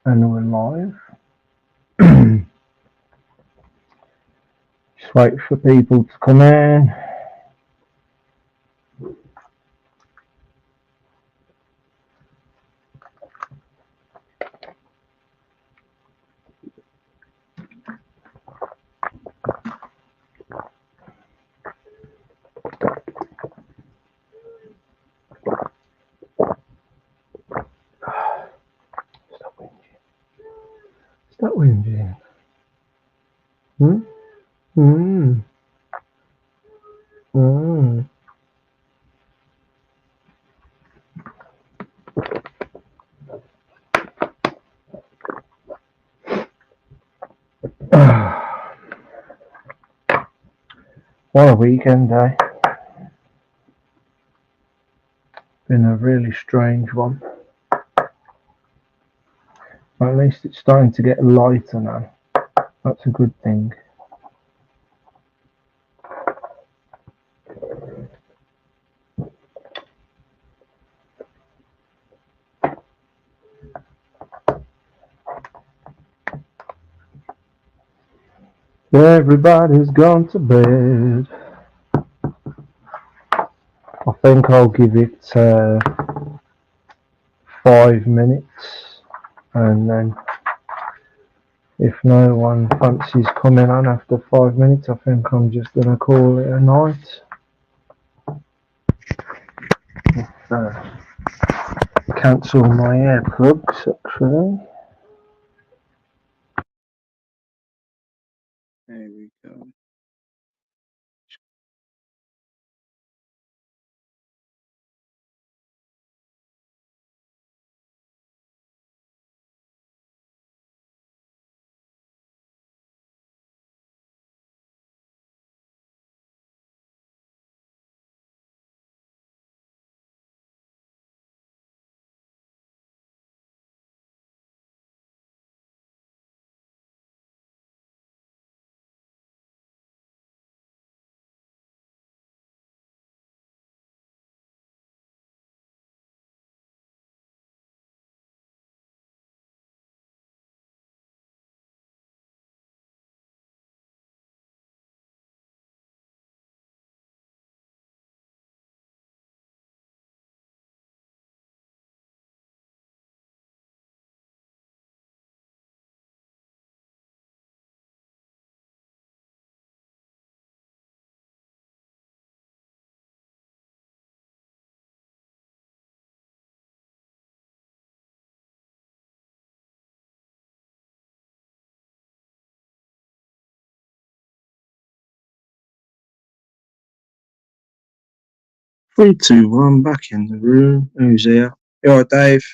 And we're live. Just wait for people to come in. Stop whinging. Hmm? Hmm. Hmm. What a weekend, eh? Been a really strange one. At least it's starting to get lighter now. That's a good thing. Everybody's gone to bed. I think I'll give it 5 minutes, and then if no one fancies coming on after 5 minutes, I think I'm just gonna call it a night. Cancel my AirPlugs actually. There we go. Three, two, one, back in the room. Who's here? You alright, Dave?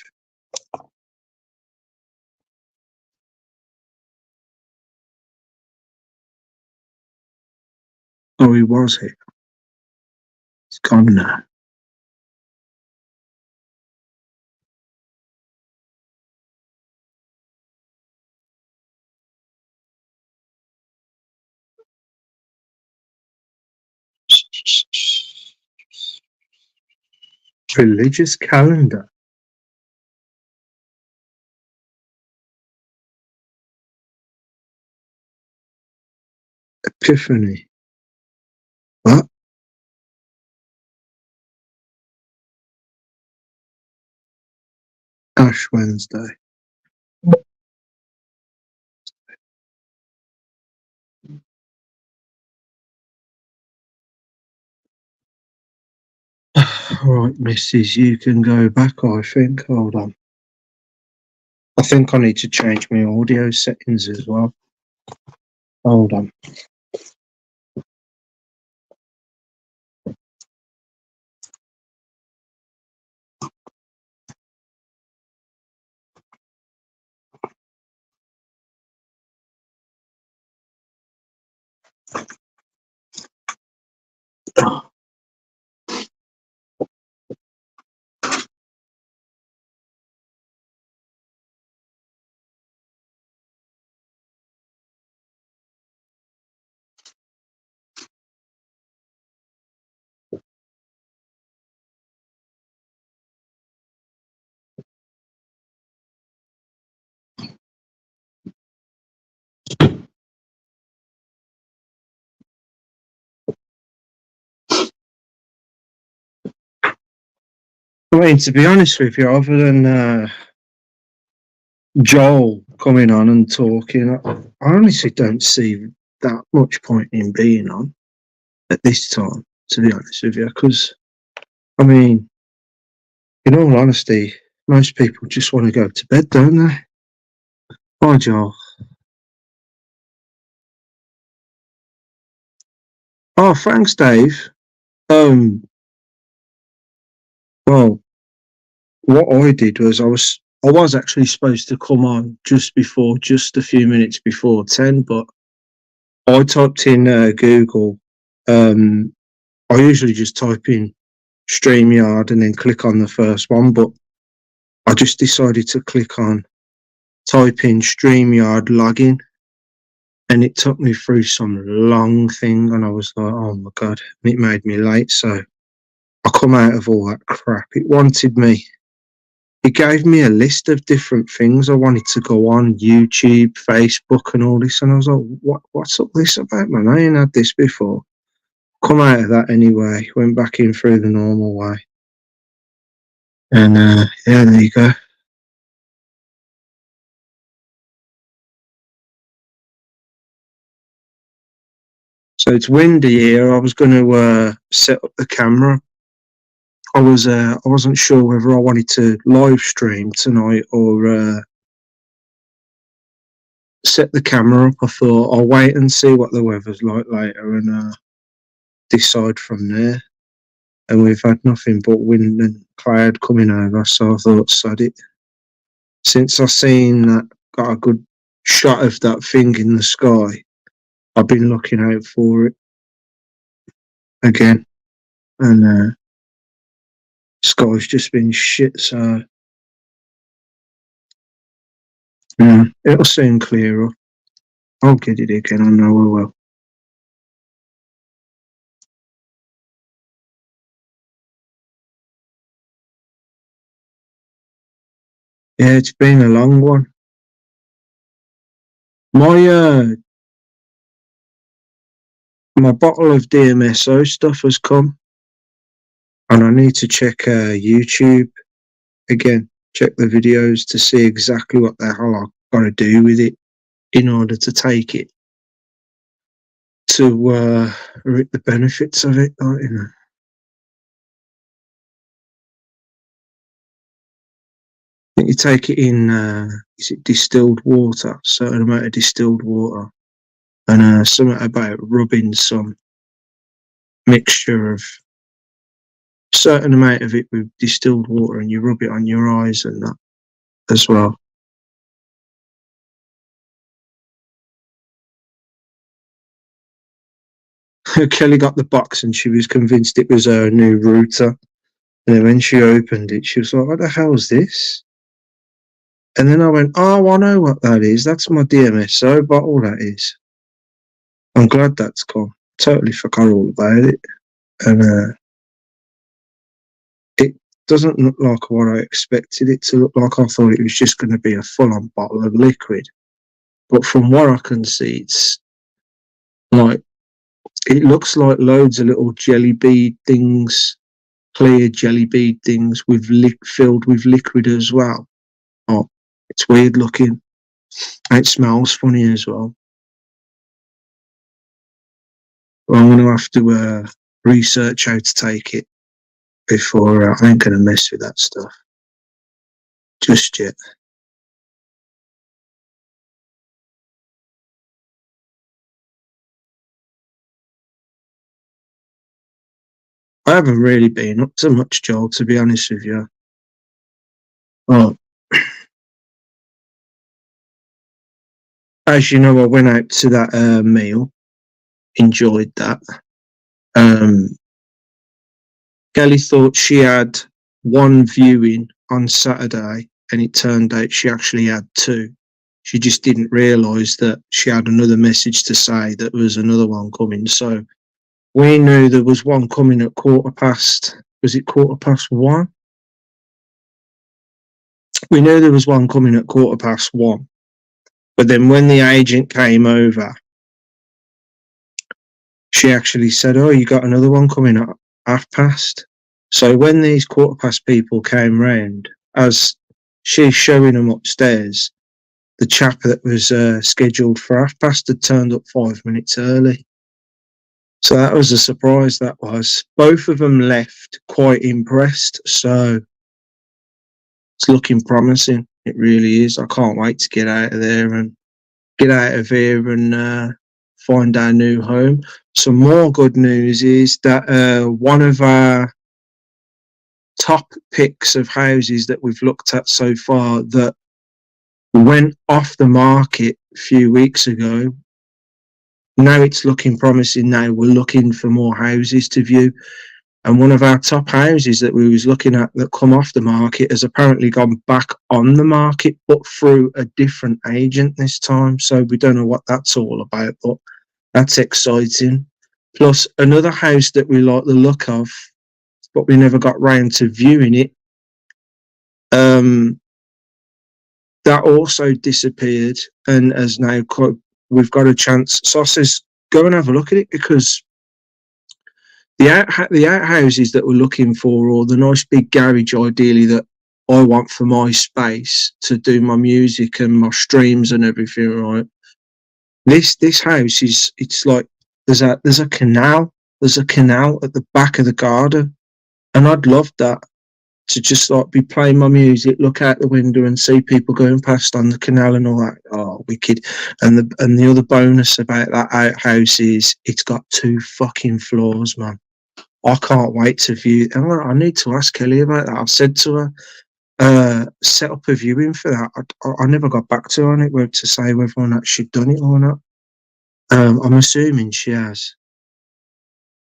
Oh, he was here. He's gone now. Religious calendar. Epiphany. What? Ash Wednesday. Right, missus, you can go back, I think. Hold on. I think I need to change my audio settings as well. Hold on. I mean, to be honest with you, other than Joel coming on and talking, I honestly don't see that much point in being on at this time, to be honest with you, because, I mean, in all honesty, most people just want to go to bed, don't they? Hi, Joel. Oh, thanks, Dave. Well, what I did was I was actually supposed to come on just a few minutes before 10, but I typed in Google. Um, I usually just type in StreamYard and then click on the first one, but I just decided to type in StreamYard login, and it took me through some long thing, and I was like, oh my God, and it made me late. So I come out of all that crap. It gave me a list of different things I wanted to go on, YouTube, Facebook, and all this. And I was like, what's up this about, man? I ain't had this before. Come out of that anyway, went back in through the normal way. And yeah, there you go. So it's windy here. I was going to set up the camera. I wasn't sure whether I wanted to live stream tonight or set the camera up. I thought I'll wait and see what the weather's like later and decide from there. And we've had nothing but wind and cloud coming over, so I thought, sod it. Since I seen that, got a good shot of that thing in the sky, I've been looking out for it again. And sky's just been shit, so yeah, it'll soon clear up. I'll get it again, I know I will. Yeah, it's been a long one. My my bottle of DMSO stuff has come, and I need to check YouTube again, check the videos to see exactly what the hell I've got to do with it in order to take it to reap the benefits of it. You know. I think you take it in, is it distilled water, certain amount of distilled water, and something about rubbing some mixture of certain amount of it with distilled water, and you rub it on your eyes and that as well. Kelly got the box and she was convinced it was her new router. And then when she opened it, she was like, what the hell's this? And then I went, oh, I know what that is. That's my DMSO bottle, that is. I'm glad that's gone. Totally forgot all about it. And it doesn't look like what I expected it to look like. I thought it was just going to be a full-on bottle of liquid. But from what I can see, it's like, it looks like loads of little jelly bead things, clear jelly bead things filled with liquid as well. Oh, it's weird looking. It smells funny as well. Well, I'm going to have to research how to take it before I ain't going to mess with that stuff just yet. I haven't really been up to much, Joel, to be honest with you. Oh, as you know, I went out to that meal, enjoyed that. Kelly thought she had one viewing on Saturday, and it turned out she actually had two. She just didn't realise that she had another message to say that there was another one coming. So we knew there was one coming at 1:15. Was it 1:15? We knew there was one coming at 1:15. But then when the agent came over, she actually said, oh, you got another one coming at 1:30. So when these quarter past people came round, as she's showing them upstairs, the chap that was scheduled for 1:30 had turned up 5 minutes early. So that was a surprise, that was. Both of them left quite impressed, so it's looking promising. It really is. I can't wait to get out of there and get out of here and find our new home. Some more good news is that one of our top picks of houses that we've looked at so far that went off the market a few weeks ago, now it's looking promising. Now we're looking for more houses to view. And one of our top houses that we was looking at that come off the market has apparently gone back on the market, but through a different agent this time. So we don't know what that's all about, but that's exciting. Plus another house that we like the look of, but we never got round to viewing it. That also disappeared and has now we've got a chance. So I says, go and have a look at it, because the outhouses that we're looking for, or the nice big garage ideally that I want for my space to do my music and my streams and everything, right? This house it's like there's a canal. There's a canal at the back of the garden. And I'd love that, to just like be playing my music, look out the window and see people going past on the canal and all that. Oh, wicked. And the other bonus about that outhouse is it's got 2 fucking floors, man. I can't wait to view. And I need to ask Kelly about that. I've said to her, set up a viewing for that. I never got back to her on it, to say whether or not she'd done it or not. I'm assuming she has.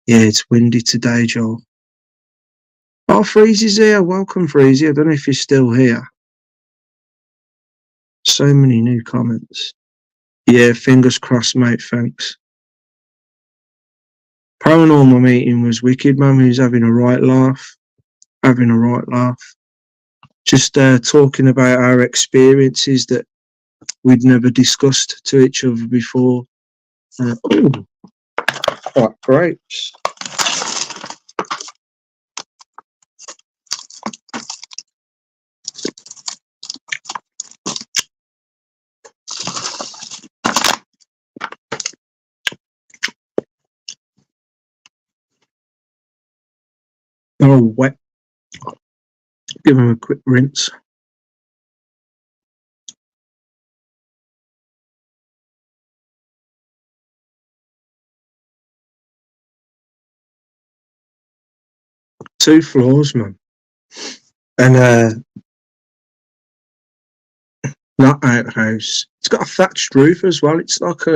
Yeah, it's windy today, Joel. Oh, Freezy's here. Welcome, Freezy. I don't know if you're still here. So many new comments. Yeah, fingers crossed, mate. Thanks. Paranormal meeting was wicked, man. We was having a right laugh. Just talking about our experiences that we'd never discussed to each other before. What grapes? They're all wet. Give them a quick rinse. Two floors, man. And that outhouse, it's got a thatched roof as well. It's like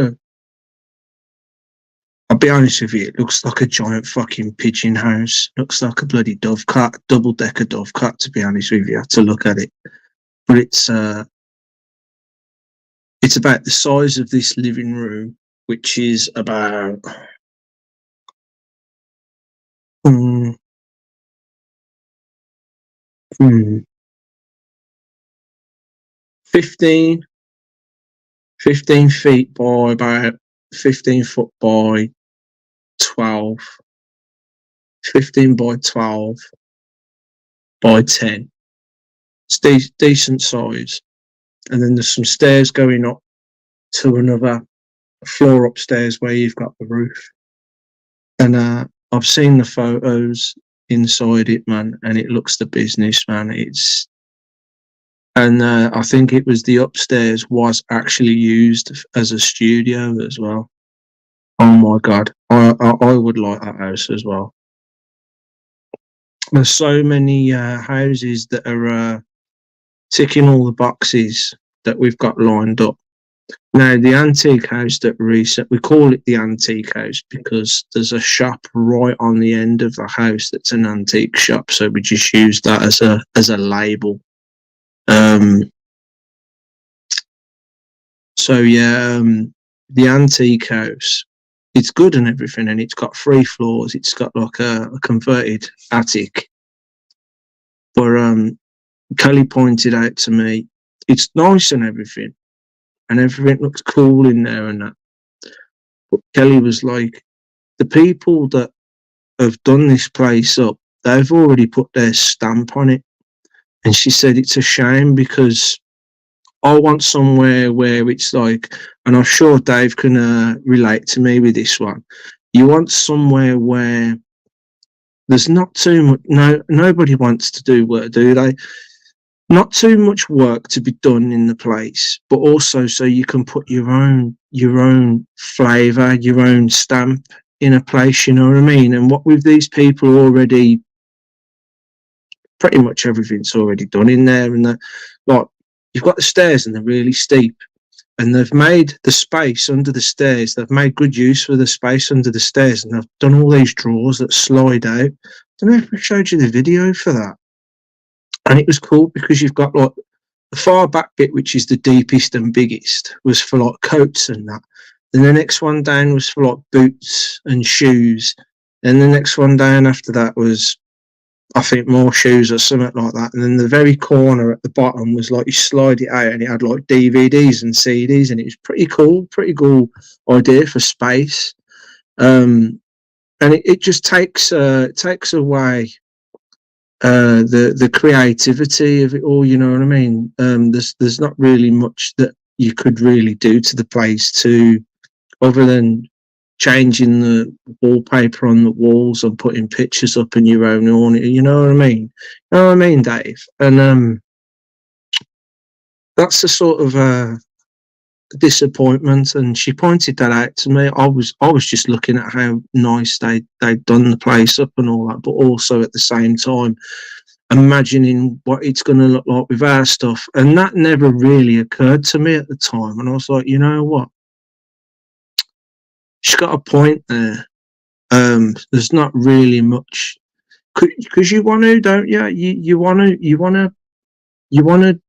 I'll be honest with you, it looks like a giant fucking pigeon house. Looks like a bloody dovecot, double-decker dovecot, to be honest with you, to look at it. But it's about the size of this living room, which is about 15 feet by about 15 foot by 12, 15 by 12 by 10. It's decent size. And then there's some stairs going up to another floor upstairs where you've got the roof. And I've seen the photos inside it, man, and it looks the business, man. I think it was the upstairs was actually used as a studio as well. Oh my God, I would like that house as well. There's so many houses that are ticking all the boxes that we've got lined up. Now, the antique house that we call it the antique house because there's a shop right on the end of the house that's an antique shop, so we just use that as a label. So yeah, the antique house, it's good and everything, and it's got 3 floors. It's got like a converted attic. But Kelly pointed out to me, it's nice and everything looks cool in there and that. But Kelly was like, the people that have done this place up they've already put their stamp on it. And she said it's a shame because I want somewhere where it's like, and I'm sure Dave can relate to me with this one. You want somewhere where there's not too much. No, nobody wants to do work, do they? Not too much work to be done in the place, but also so you can put your own flavour, your own stamp in a place. You know what I mean? And what with these people already, pretty much everything's already done in there, and like you've got the stairs and they're really steep, and they've made the space under the stairs. They've made good use for the space under the stairs, and they've done all these drawers that slide out. I don't know if I showed you the video for that. And it was cool because you've got like the far back bit, which is the deepest and biggest, was for like coats and that. Then the next one down was for like boots and shoes. Then the next one down after that was, I think, more shoes or something like that. And then the very corner at the bottom was like you slide it out and it had like DVDs and CDs, and it was pretty cool idea for space. And it just takes away the creativity of it all. You know what I mean? There's not really much that you could really do to the place other than changing the wallpaper on the walls and putting pictures up in your own awning. You know what I mean? You know what I mean, Dave? And that's the sort of disappointment. And she pointed that out to me. I was just looking at how nice they'd done the place up and all that, but also at the same time imagining what it's going to look like with our stuff. And that never really occurred to me at the time. And I was like, you know what? She's got a point there. There's not really much because you want to, don't you? You want to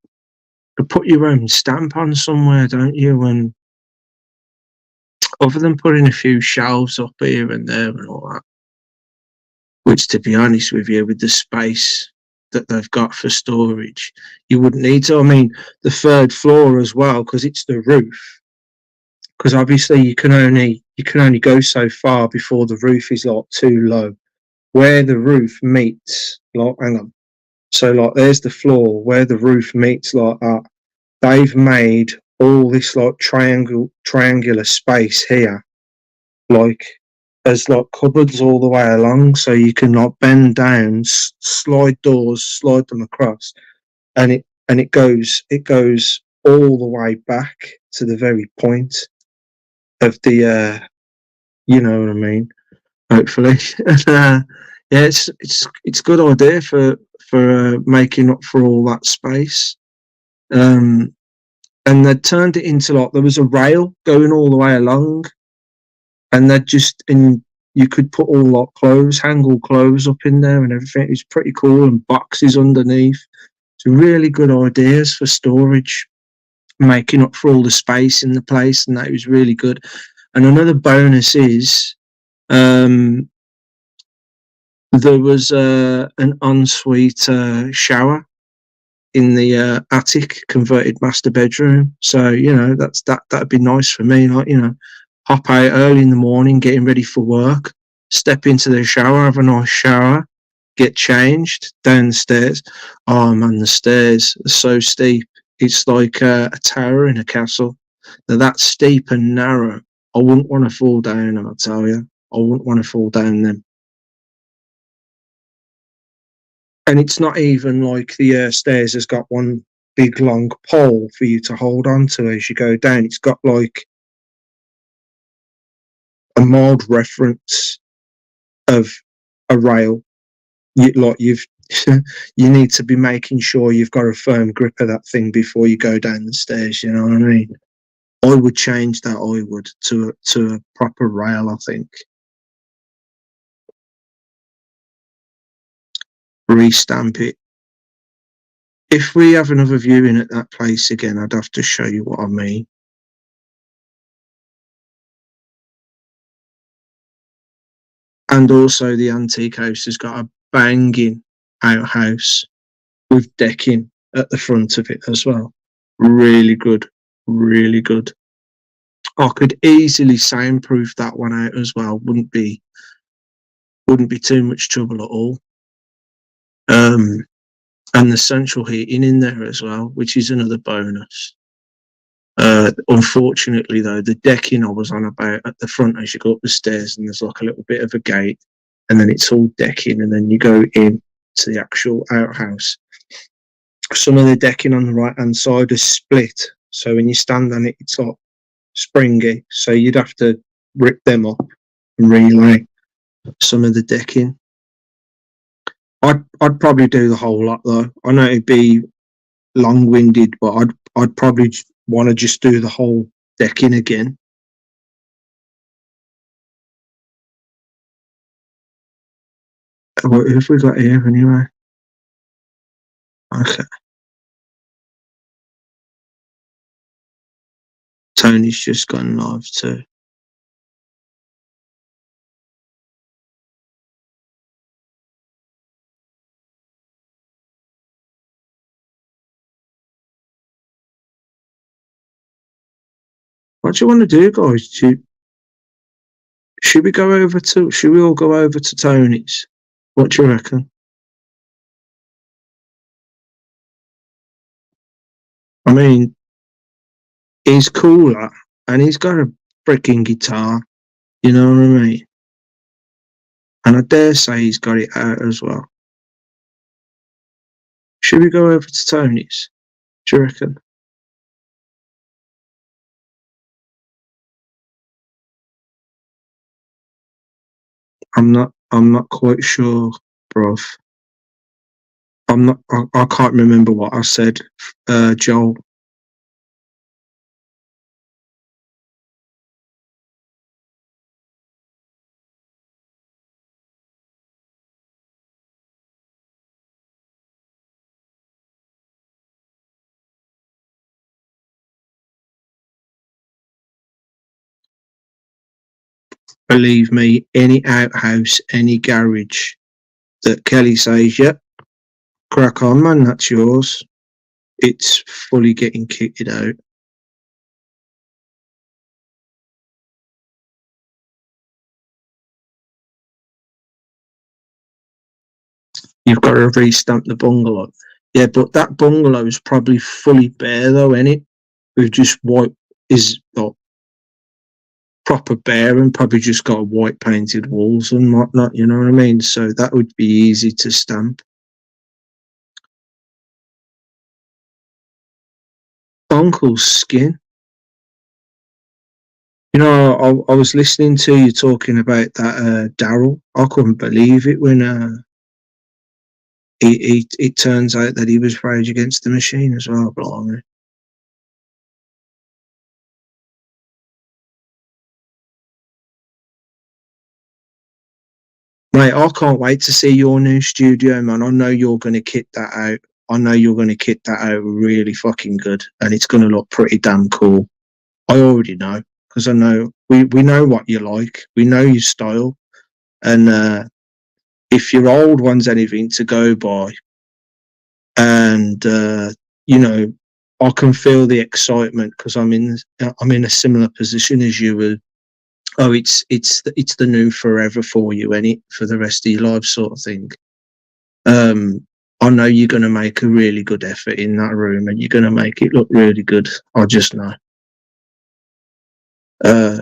put your own stamp on somewhere, don't you? And other than putting a few shelves up here and there and all that, which, to be honest with you, with the space that they've got for storage, you wouldn't need to. I mean, the third floor as well, because it's the roof. Because obviously you can only go so far before the roof is like too low. Where the roof meets, like, hang on. So like there's the floor where the roof meets like that. They've made all this like triangular space here, like as like cupboards all the way along, so you can like bend down, slide doors, slide them across, and it goes all the way back to the very point of the you know what I mean, hopefully. Yeah, it's good idea for making up for all that space. And they turned it into like there was a rail going all the way along, and you could put all like clothes, hang all clothes up in there and everything. It was pretty cool, and boxes underneath. So really good ideas for storage, making up for all the space in the place, and that was really good. And another bonus is there was an ensuite shower in the attic, converted master bedroom. So you know that'd be nice for me. Like, you know, hop out early in the morning, getting ready for work, step into the shower, have a nice shower, get changed, down the stairs. Oh man, the stairs are so steep. It's like a tower in a castle. They're that steep and narrow. I wouldn't want to fall down, I'll tell you. I wouldn't want to fall down them. And it's not even like the stairs has got one big long pole for you to hold on to as you go down. It's got like a mild reference of a rail. You need to be making sure you've got a firm grip of that thing before you go down the stairs. You know what I mean? I would change that. I would to a proper rail, I think. Restamp it. If we have another viewing at that place again, I'd have to show you what I mean. And also the antique house has got a banging outhouse with decking at the front of it as well. Really good, really good. I could easily soundproof that one out as well. Wouldn't be too much trouble at all. And the central heating in there as well, which is another bonus. Unfortunately, though, the decking I was on about at the front as you go up the stairs, and there's like a little bit of a gate, and then it's all decking, and then you go in to the actual outhouse. Some of the decking on the right hand side is split, so when you stand on it, it's like springy. So you'd have to rip them up and relay some of the decking. I'd probably do the whole lot though. I know it'd be long-winded, but I'd probably want to just do the whole decking again. What have we got here anyway? Okay. Tony's just gone live too. What do you want to do, guys? Should we go over to? Should we all go over to Tony's? What do you reckon? I mean, he's cooler and he's got a freaking guitar. You know what I mean? And I dare say he's got it out as well. Should we go over to Tony's? Do you reckon? I'm not quite sure, bruv. I'm not. I can't remember what I said, Joel. Believe me, any outhouse, any garage that Kelly says, yep, crack on, man, that's yours. It's fully getting kitted out. You've got to restamp the bungalow. Yeah, but that bungalow is probably fully bare though, ain't it? We've just white is not proper bare and probably just got white painted walls and whatnot, you know what I mean? So that would be easy to stamp. Uncle's skin. You know, I was listening to you talking about that Daryl. I couldn't believe it when it turns out that he was Rage Against the Machine as well. Blimey. Mate, I can't wait to see your new studio, man. I know you're going to kit that out. I know you're going to kit that out really fucking good, and it's going to look pretty damn cool. I already know because I know we know what you like. We know your style, and if your old one's anything to go by, and you know, I can feel the excitement because I'm in a similar position as you were. Oh, it's the new forever for you, any for the rest of your life, sort of thing. I know you're going to make a really good effort in that room, and you're going to make it look really good. I just know. Uh,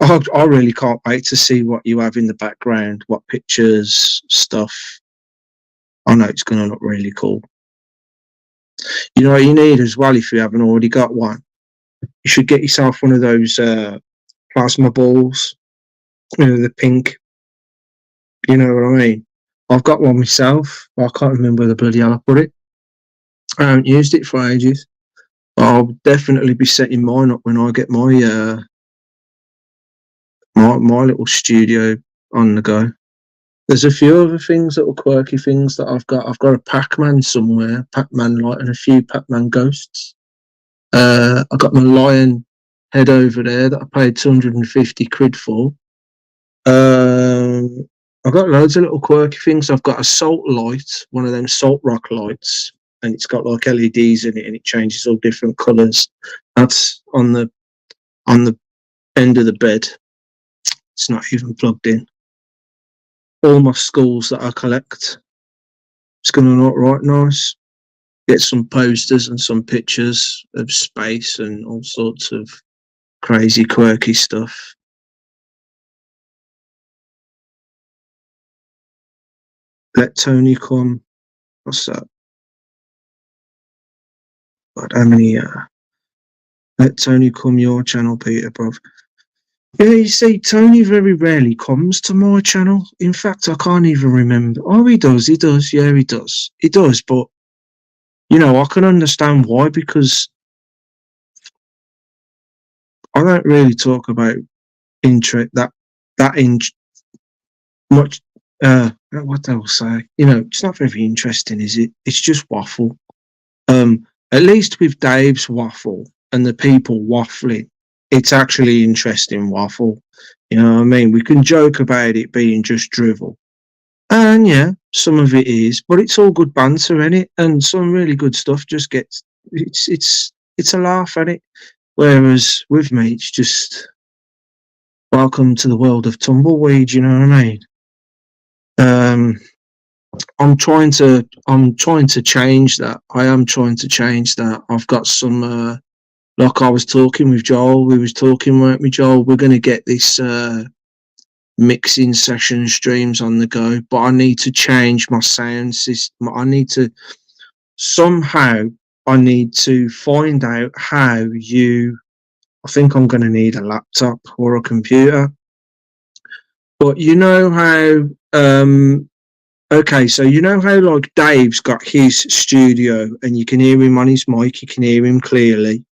I really can't wait to see what you have in the background, what pictures, stuff. I know it's going to look really cool. You know what you need as well if you haven't already got one? You should get yourself one of those plasma balls, you know, the pink. You know what I mean? I've got one myself. I can't remember where the bloody hell I put it. I haven't used it for ages. I'll definitely be setting mine up when I get my little studio on the go. There's a few other things, little quirky things that I've got. I've got a Pac-Man somewhere, Pac-Man light, and a few Pac-Man ghosts. I've got my lion head over there that I paid 250 quid for. I've got loads of little quirky things. I've got a salt light, one of them salt rock lights, and it's got like LEDs in it, and it changes all different colours. That's on the end of the bed. It's not even plugged in. All my schools that I collect. It's going to look right nice. Get some posters and some pictures of space and all sorts of crazy, quirky stuff. Let Tony come. What's that? God, how many? Let Tony come your channel, Peter, bruv. Yeah, you see, Tony very rarely comes to my channel. In fact, I can't even remember. Oh, he does. He does. Yeah, he does. He does. But you know, I can understand why, because I don't really talk about interest that in much. What I will say, you know, it's not very interesting, is it? It's just waffle. At least with Dave's waffle and the people waffling, it's actually interesting waffle. You know what I mean? We can joke about it being just drivel. And yeah, some of it is, but it's all good banter in it, and some really good stuff just gets it's a laugh at it. Whereas with me, it's just welcome to the world of tumbleweed. You know what I mean? Um, I'm trying to change that. I am trying to change that. I've got some like I was talking with Joel. We was talking, weren't we, Joel? We're going to get this mixing session streams on the go, but I need to change my sound system. I need to somehow. I need to find out how you. I think I'm going to need a laptop or a computer. But you know how okay, so you know how like Dave's got his studio and you can hear him on his mic, you can hear him clearly.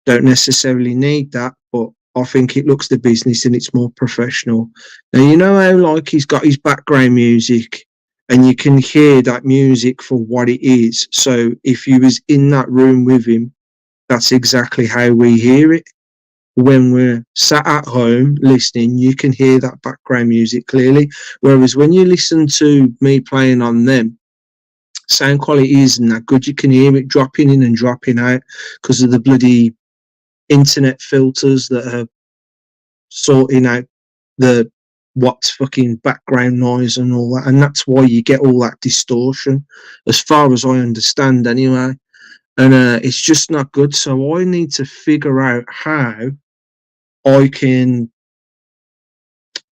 Don't necessarily need that, but I think it looks the business and it's more professional. Now you know how like he's got his background music and you can hear that music for what it is. So if you was in that room with him, that's exactly how we hear it. When we're sat at home listening, you can hear that background music clearly. Whereas when you listen to me playing on them, sound quality isn't that good. You can hear it dropping in and dropping out because of the bloody internet filters that are sorting out the what's fucking background noise and all that. And that's why you get all that distortion, as far as I understand anyway. And it's just not good. So I need to figure out how I can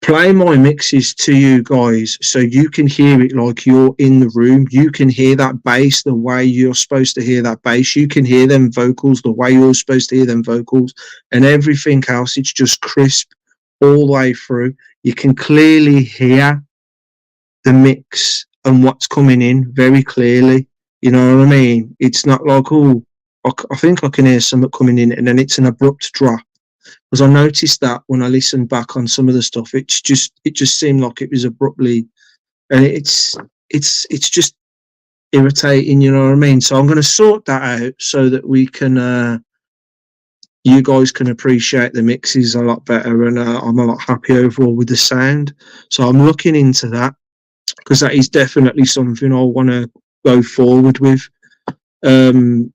play my mixes to you guys so you can hear it like you're in the room. You can hear that bass the way you're supposed to hear that bass. You can hear them vocals the way you're supposed to hear them vocals, and everything else, it's just crisp all the way through. You can clearly hear the mix and what's coming in very clearly. You know what I mean? It's not like, oh, I think I can hear something coming in and then it's an abrupt drop. Because I noticed that when I listened back on some of the stuff, it just seemed like it was abruptly, and it's just irritating. You know what I mean? So I'm going to sort that out so that we can, you guys can appreciate the mixes a lot better, and I'm a lot happier overall with the sound. So I'm looking into that because that is definitely something I want to go forward with when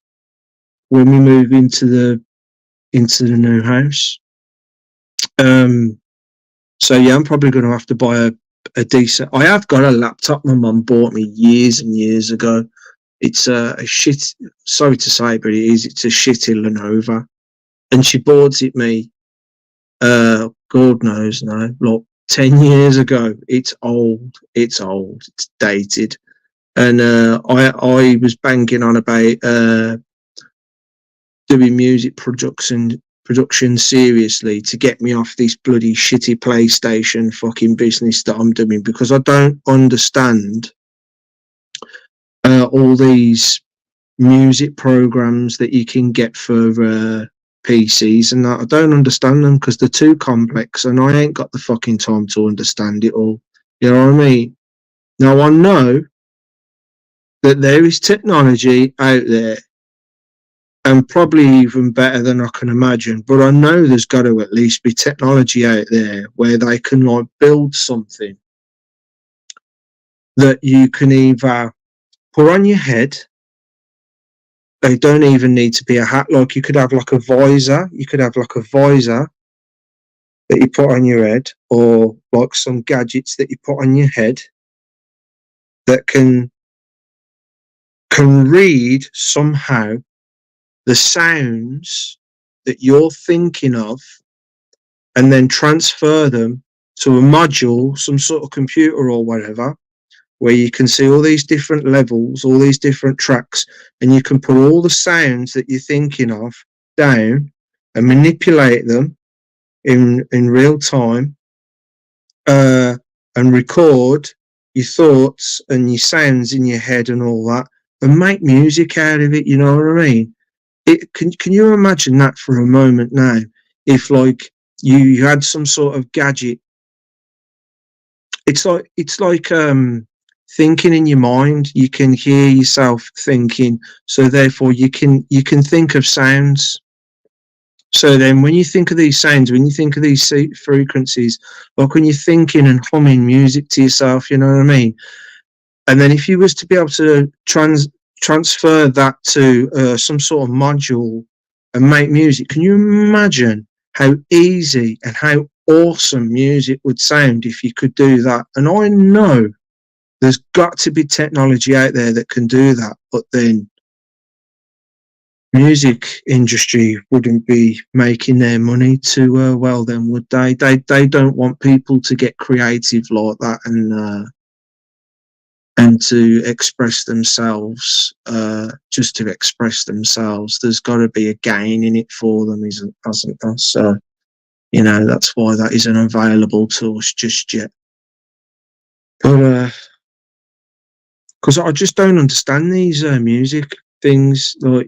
we move into the new house. So yeah, I'm probably going to have to buy a decent. I have got a laptop my mum bought me years and years ago. It's a shit. Sorry to say, but it is. It's a shitty Lenovo, and she bought it me. God knows now, like 10 years ago. It's old. It's old. It's dated, and I was banging on about doing music production seriously to get me off this bloody shitty PlayStation fucking business that I'm doing, because I don't understand all these music programs that you can get for PCs, and that I don't understand them because they're too complex and I ain't got the fucking time to understand it all. You know what I mean? Now I know that there is technology out there, and probably even better than I can imagine. But I know there's got to at least be technology out there where they can like build something that you can either put on your head. They don't even need to be a hat. Like you could have like a visor. You could have like a visor that you put on your head, or like some gadgets that you put on your head that can can read somehow the sounds that you're thinking of and then transfer them to a module, some sort of computer or whatever, where you can see all these different levels, all these different tracks, and you can put all the sounds that you're thinking of down and manipulate them in real time, uh, and record your thoughts and your sounds in your head and all that, and make music out of it. You know what I mean? Can you imagine that for a moment now? If like you had some sort of gadget, it's like thinking in your mind. You can hear yourself thinking, so therefore you can think of sounds. So then, when you think of these sounds, when you think of these frequencies, like when you're thinking and humming music to yourself, you know what I mean? And then, if you was to be able to transfer that to some sort of module and make music, can you imagine how easy and how awesome music would sound if you could do that? And I know there's got to be technology out there that can do that, but then music industry wouldn't be making their money too well then, would they? They don't want people to get creative like that and to express themselves just to express themselves. There's got to be a gain in it for them, hasn't there? So, that's why that isn't available to us just yet. But because I just don't understand these music things. Like,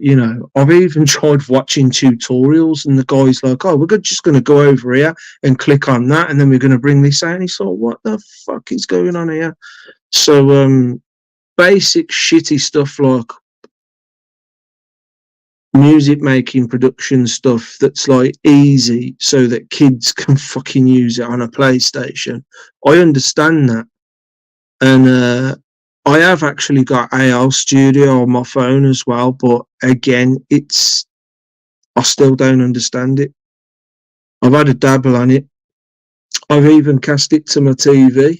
I've even tried watching tutorials, and the guy's like, "Oh, we're just going to go over here and click on that, and then we're going to bring this out." And he's like, "What the fuck is going on here?" So, basic shitty stuff like music making production stuff that's like easy so that kids can fucking use it on a PlayStation. I understand that. And I have actually got AL Studio on my phone as well, but again, I still don't understand it. I've had a dabble on it. I've even cast it to my TV,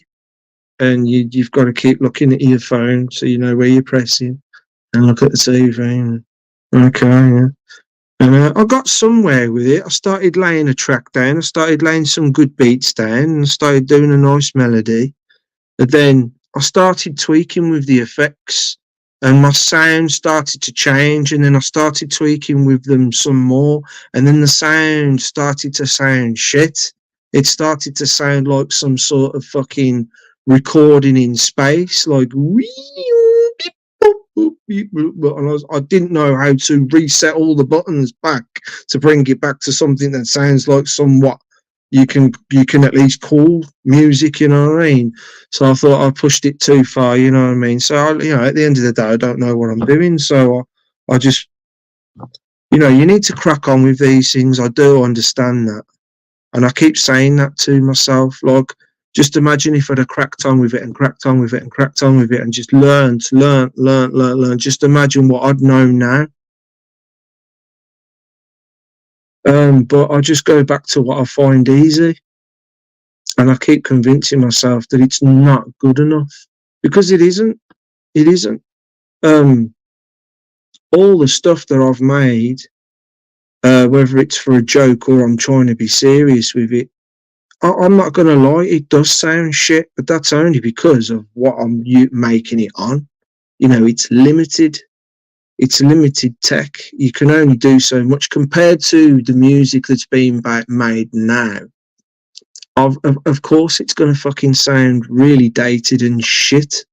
and you've got to keep looking at your phone so you know where you're pressing, and look at the TV. And, okay, yeah. And I got somewhere with it. I started laying a track down. I started laying some good beats down, and I started doing a nice melody. And then I started tweaking with the effects, and my sound started to change, and then I started tweaking with them some more, and then the sound started to sound shit. It started to sound like some sort of fucking recording in space, like and I didn't know how to reset all the buttons back to bring it back to something that sounds like somewhat you can at least call music, you know what I mean? So I thought I pushed it too far, you know what I mean? So at the end of the day, I don't know what I'm doing, so I just, you need to crack on with these things. I do understand that, and I keep saying that to myself. Like, just imagine if I'd have cracked on with it and cracked on with it and cracked on with it and just learned. Just imagine what I'd know now. But I just go back to what I find easy. And I keep convincing myself that it's not good enough, because it isn't. It isn't. All the stuff that I've made, whether it's for a joke or I'm trying to be serious with it, I'm not going to lie, it does sound shit, but that's only because of what I'm making it on. It's limited. It's limited tech. You can only do so much compared to the music that's being made now. Of course, it's going to fucking sound really dated and shit.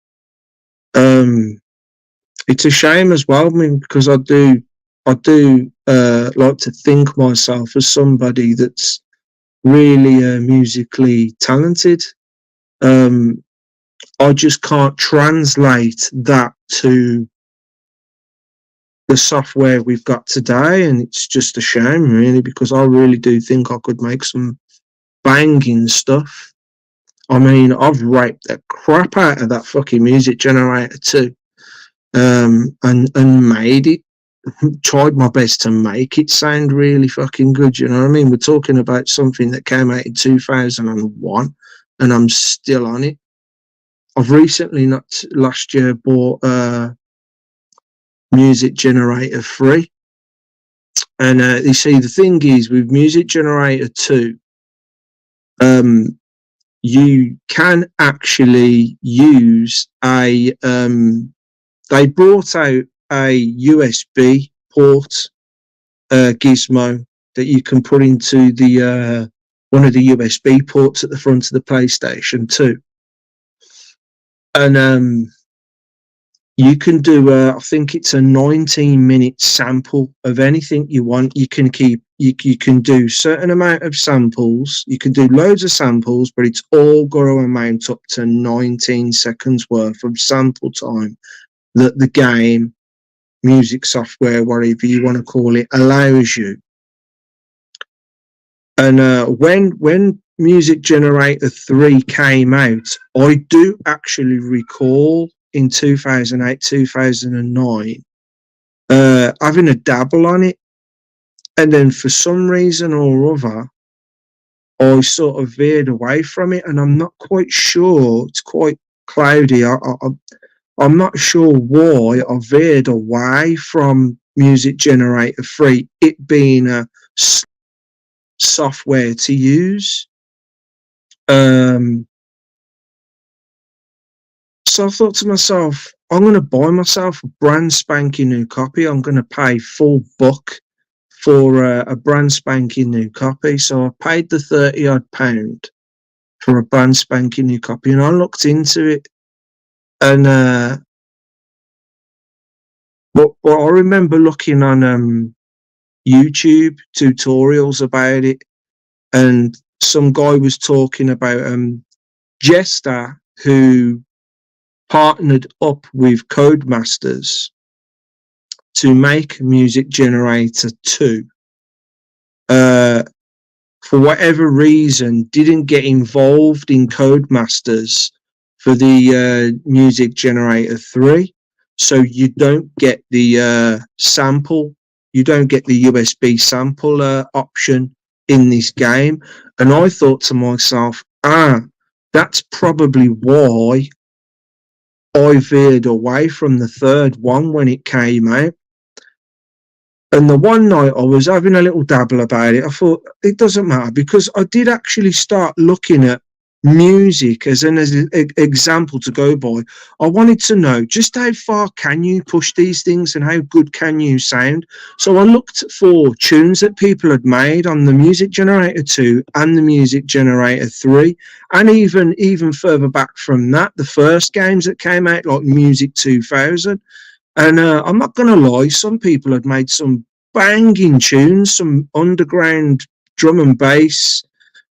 It's a shame as well, because I do like to think myself as somebody that's really musically talented. I just can't translate that to the software we've got today, and it's just a shame, really, because I really do think I could make some banging stuff. I mean, I've raped the crap out of that fucking music generator too, and made it, tried my best to make it sound really fucking good. You know what I mean? We're talking about something that came out in 2001, and I'm still on it. I've recently, not last year, bought Music Generator 3. And you see, the thing is, with Music Generator 2, you can actually use they brought out a USB port gizmo that you can put into the one of the USB ports at the front of the PlayStation 2. And you can do I think it's a 19-minute sample of anything you want. You can do certain amount of samples. You can do loads of samples, but it's all got to amount up to 19 seconds worth of sample time that the game, music software, whatever you want to call it, allows you. And when Music Generator 3 came out, I do actually recall in 2008, 2009, having a dabble on it. And then for some reason or other, I sort of veered away from it, and I'm not quite sure. It's quite cloudy. I'm not sure why I veered away from Music Generator 3, it being a software to use. So I thought to myself, I'm going to buy myself a brand spanking new copy. I'm going to pay $4 for a brand spanking new copy. So I paid the £30 for a brand spanking new copy, and I looked into it. And but I remember looking on YouTube tutorials about it, and some guy was talking about Jester, who partnered up with Codemasters to make Music Generator 2. For whatever reason, didn't get involved in Codemasters for the Music Generator 3. So you don't get the sample, you don't get the USB sample option in this game. And I thought to myself, that's probably why I veered away from the third one when it came out. And the one night I was having a little dabble about it, I thought, it doesn't matter, because I did actually start looking at music as an example to go by. I wanted to know just how far can you push these things and how good can you sound. So I looked for tunes that people had made on the Music Generator 2 and the Music Generator 3, and even further back from that, the first games that came out, like Music 2000. And I'm not going to lie, some people had made some banging tunes, some underground drum and bass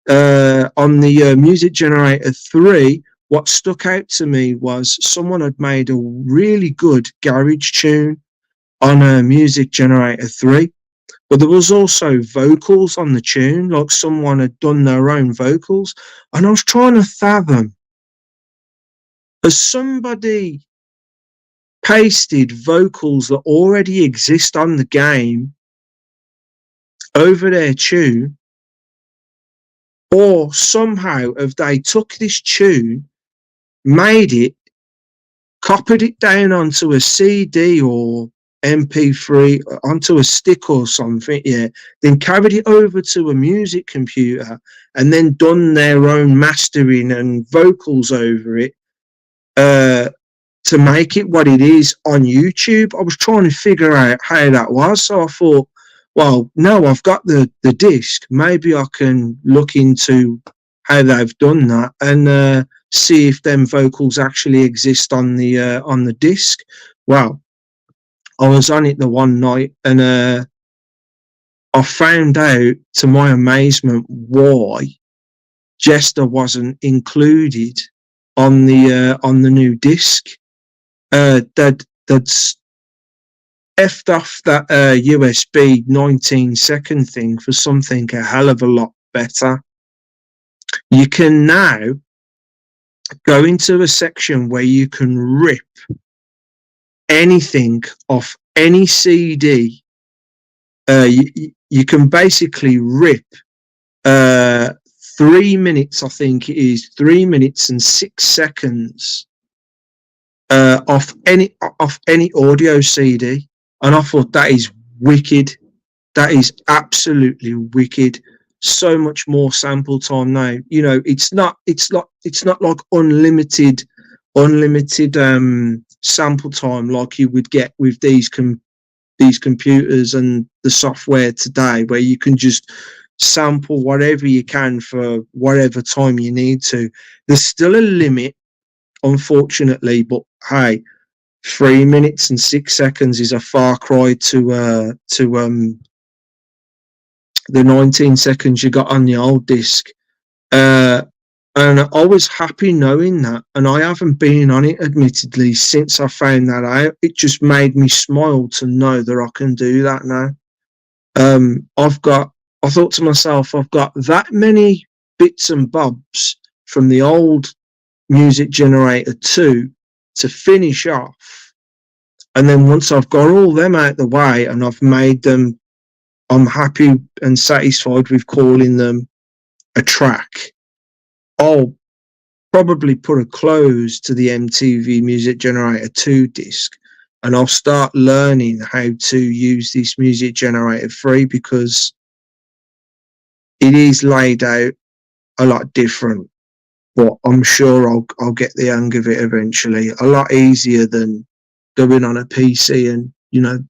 on the Music Generator 3. What stuck out to me was someone had made a really good garage tune on a Music Generator 3. But there was also vocals on the tune, like someone had done their own vocals. And I was trying to fathom, as somebody pasted vocals that already exist on the game over their tune, or somehow have they took this tune, made it, copied it down onto a CD or MP3, onto a stick or something, then carried it over to a music computer and then done their own mastering and vocals over it, to make it what it is on YouTube. I was trying to figure out how that was. So I thought, well, now I've got the disc, maybe I can look into how they've done that and see if them vocals actually exist on the disc. Well, I was on it the one night, and I found out, to my amazement, why Jester wasn't included on the new disc. They'd effed off that USB 19-second thing for something a hell of a lot better. You can now go into a section where you can rip anything off any CD. You can basically rip 3 minutes, I think it is 3 minutes and 6 seconds off any audio CD. And I thought, that is wicked. That is absolutely wicked. So much more sample time now. You know, it's not like unlimited sample time like you would get with these computers and the software today, where you can just sample whatever you can for whatever time you need to. There's still a limit, unfortunately, but hey, 3 minutes and 6 seconds is a far cry to the 19 seconds you got on the old disc. Uh, and I was happy knowing that. And I haven't been on it, admittedly, since I found that out. It just made me smile to know that I can do that now. I thought to myself, I've got that many bits and bobs from the old Music Generator 2 to finish off. And then once I've got all them out the way and I've made them, I'm happy and satisfied with calling them a track, I'll probably put a close to the MTV Music Generator 2 disc, and I'll start learning how to use this Music Generator 3, because it is laid out a lot different. But I'm sure I'll get the hang of it eventually. A lot easier than going on a PC and, you know,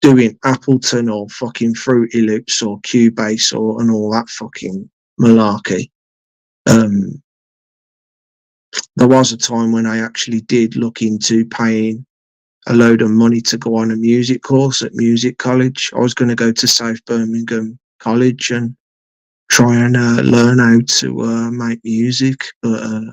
doing Appleton or fucking Fruity Loops or Cubase or and all that fucking malarkey. There was a time when I actually did look into paying a load of money to go on a music course at music college. I was going to go to South Birmingham College and try and learn how to make music, but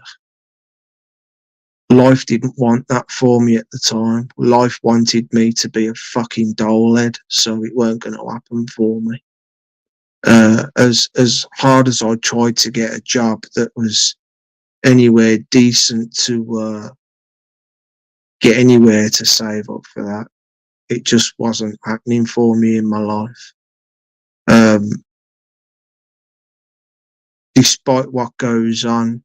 life didn't want that for me at the time. Life wanted me to be a fucking dole head, so it weren't going to happen for me. As hard as I tried to get a job that was anywhere decent to get anywhere to save up for that, it just wasn't happening for me in my life. Despite what goes on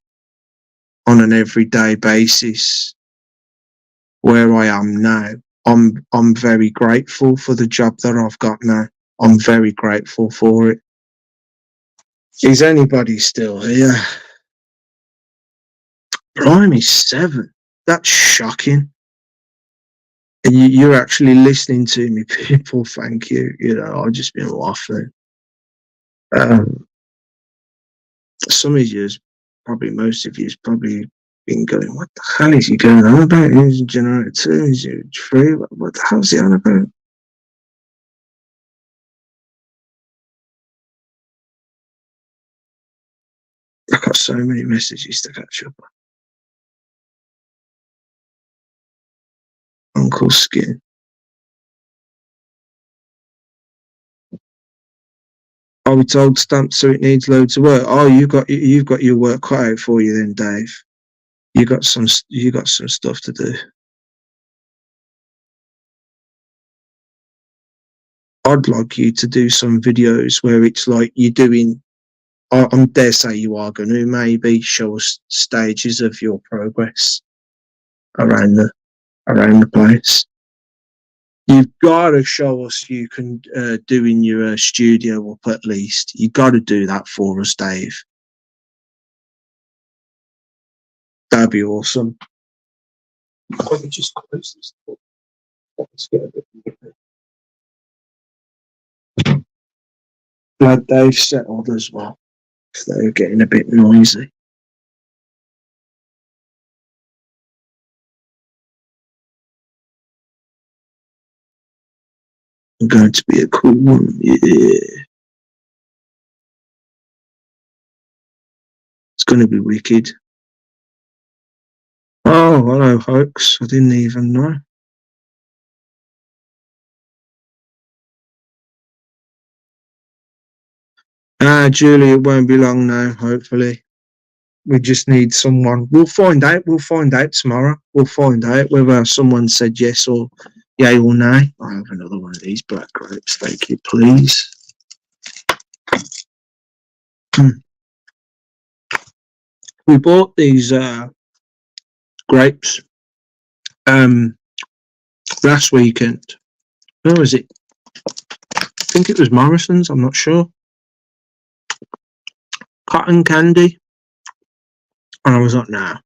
an everyday basis, where I am now, I'm very grateful for the job that I've got now. I'm very grateful for it. Is anybody still here? Blimey, 7. That's shocking. And you're actually listening to me, people. Thank you. You know, I've just been laughing. Some of you, probably most of you, probably been going, what the hell is he going on about? Is it Generator 2? Is it 3? What the hell is he on about? I've got so many messages to catch up on. Uncle Skin. Are we told stamped so it needs loads of work? Oh, you've got your work cut out for you then, Dave. You got some stuff to do. I'd like you to do some videos where it's like you're doing, I dare say you are going to maybe show us stages of your progress around the place. You've got to show us you can do in your studio up at least. You've got to do that for us, Dave. That'd be awesome. Let me just close this door. Let's get a bit. Glad Dave settled as well. They're getting a bit noisy. I'm going to be a cool one, yeah. It's going to be wicked. Oh, hello, folks. I didn't even know. Julie, it won't be long now, hopefully. We just need someone. We'll find out. We'll find out tomorrow. We'll find out whether someone said yes or yay or nay. I'll have another one of these black grapes. Thank you, please. We bought these grapes last weekend. Where was it? I think it was Morrison's, I'm not sure. Cotton candy. And I was like, nah,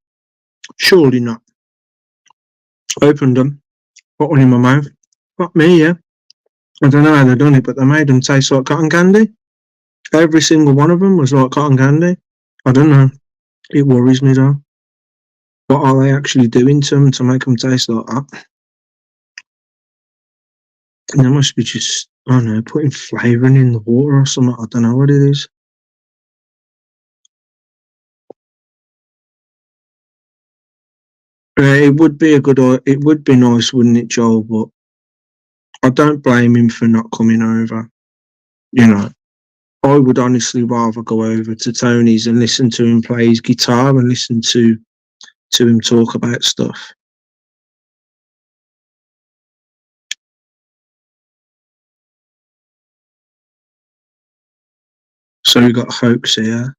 surely not. Opened them, put one in my mouth. Not me, yeah. I don't know how they done it, but they made them taste like cotton candy. Every single one of them was like cotton candy. I don't know. It worries me though. What are they actually doing to them to make them taste like that? And they must be just, I don't know, putting flavouring in the water or something. I don't know what it is. It would be it would be nice, wouldn't it, Joel? But I don't blame him for not coming over. You know, I would honestly rather go over to Tony's and listen to him play his guitar and listen to him talk about stuff. So we got Hoax here.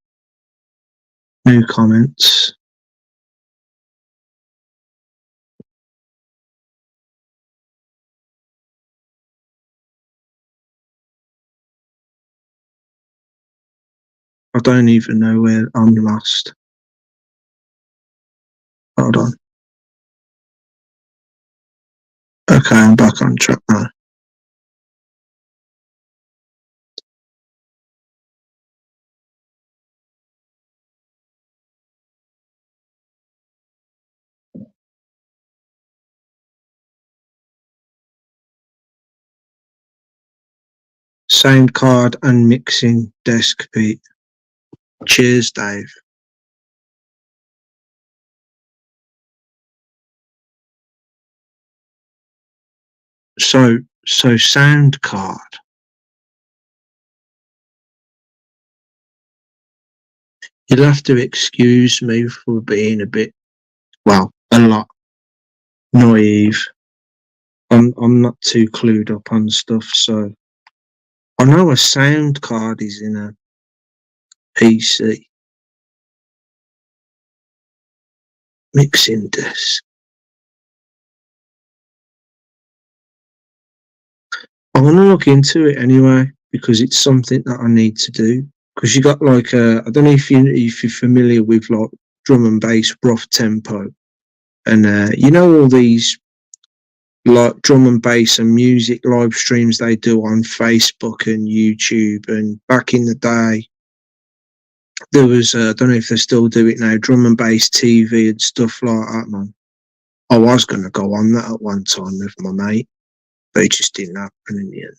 New comments. I don't even know where I'm lost. Hold on. Okay, I'm back on track now. Sound card and mixing desk, Pete. Cheers, Dave. So sound card. You'll have to excuse me for being a bit, well, a lot naive. I'm not too clued up on stuff, so I know a sound card is in a PC. Mixing desk. I want to look into it anyway because it's something that I need to do. Because you got like I don't know if you're familiar with like drum and bass rough tempo, and you know all these like drum and bass and music live streams they do on Facebook and YouTube. And back in the day, there was I don't know if they still do it now, drum and bass TV and stuff like that, man. I was gonna go on that at one time with my mate, but it just didn't happen in the end.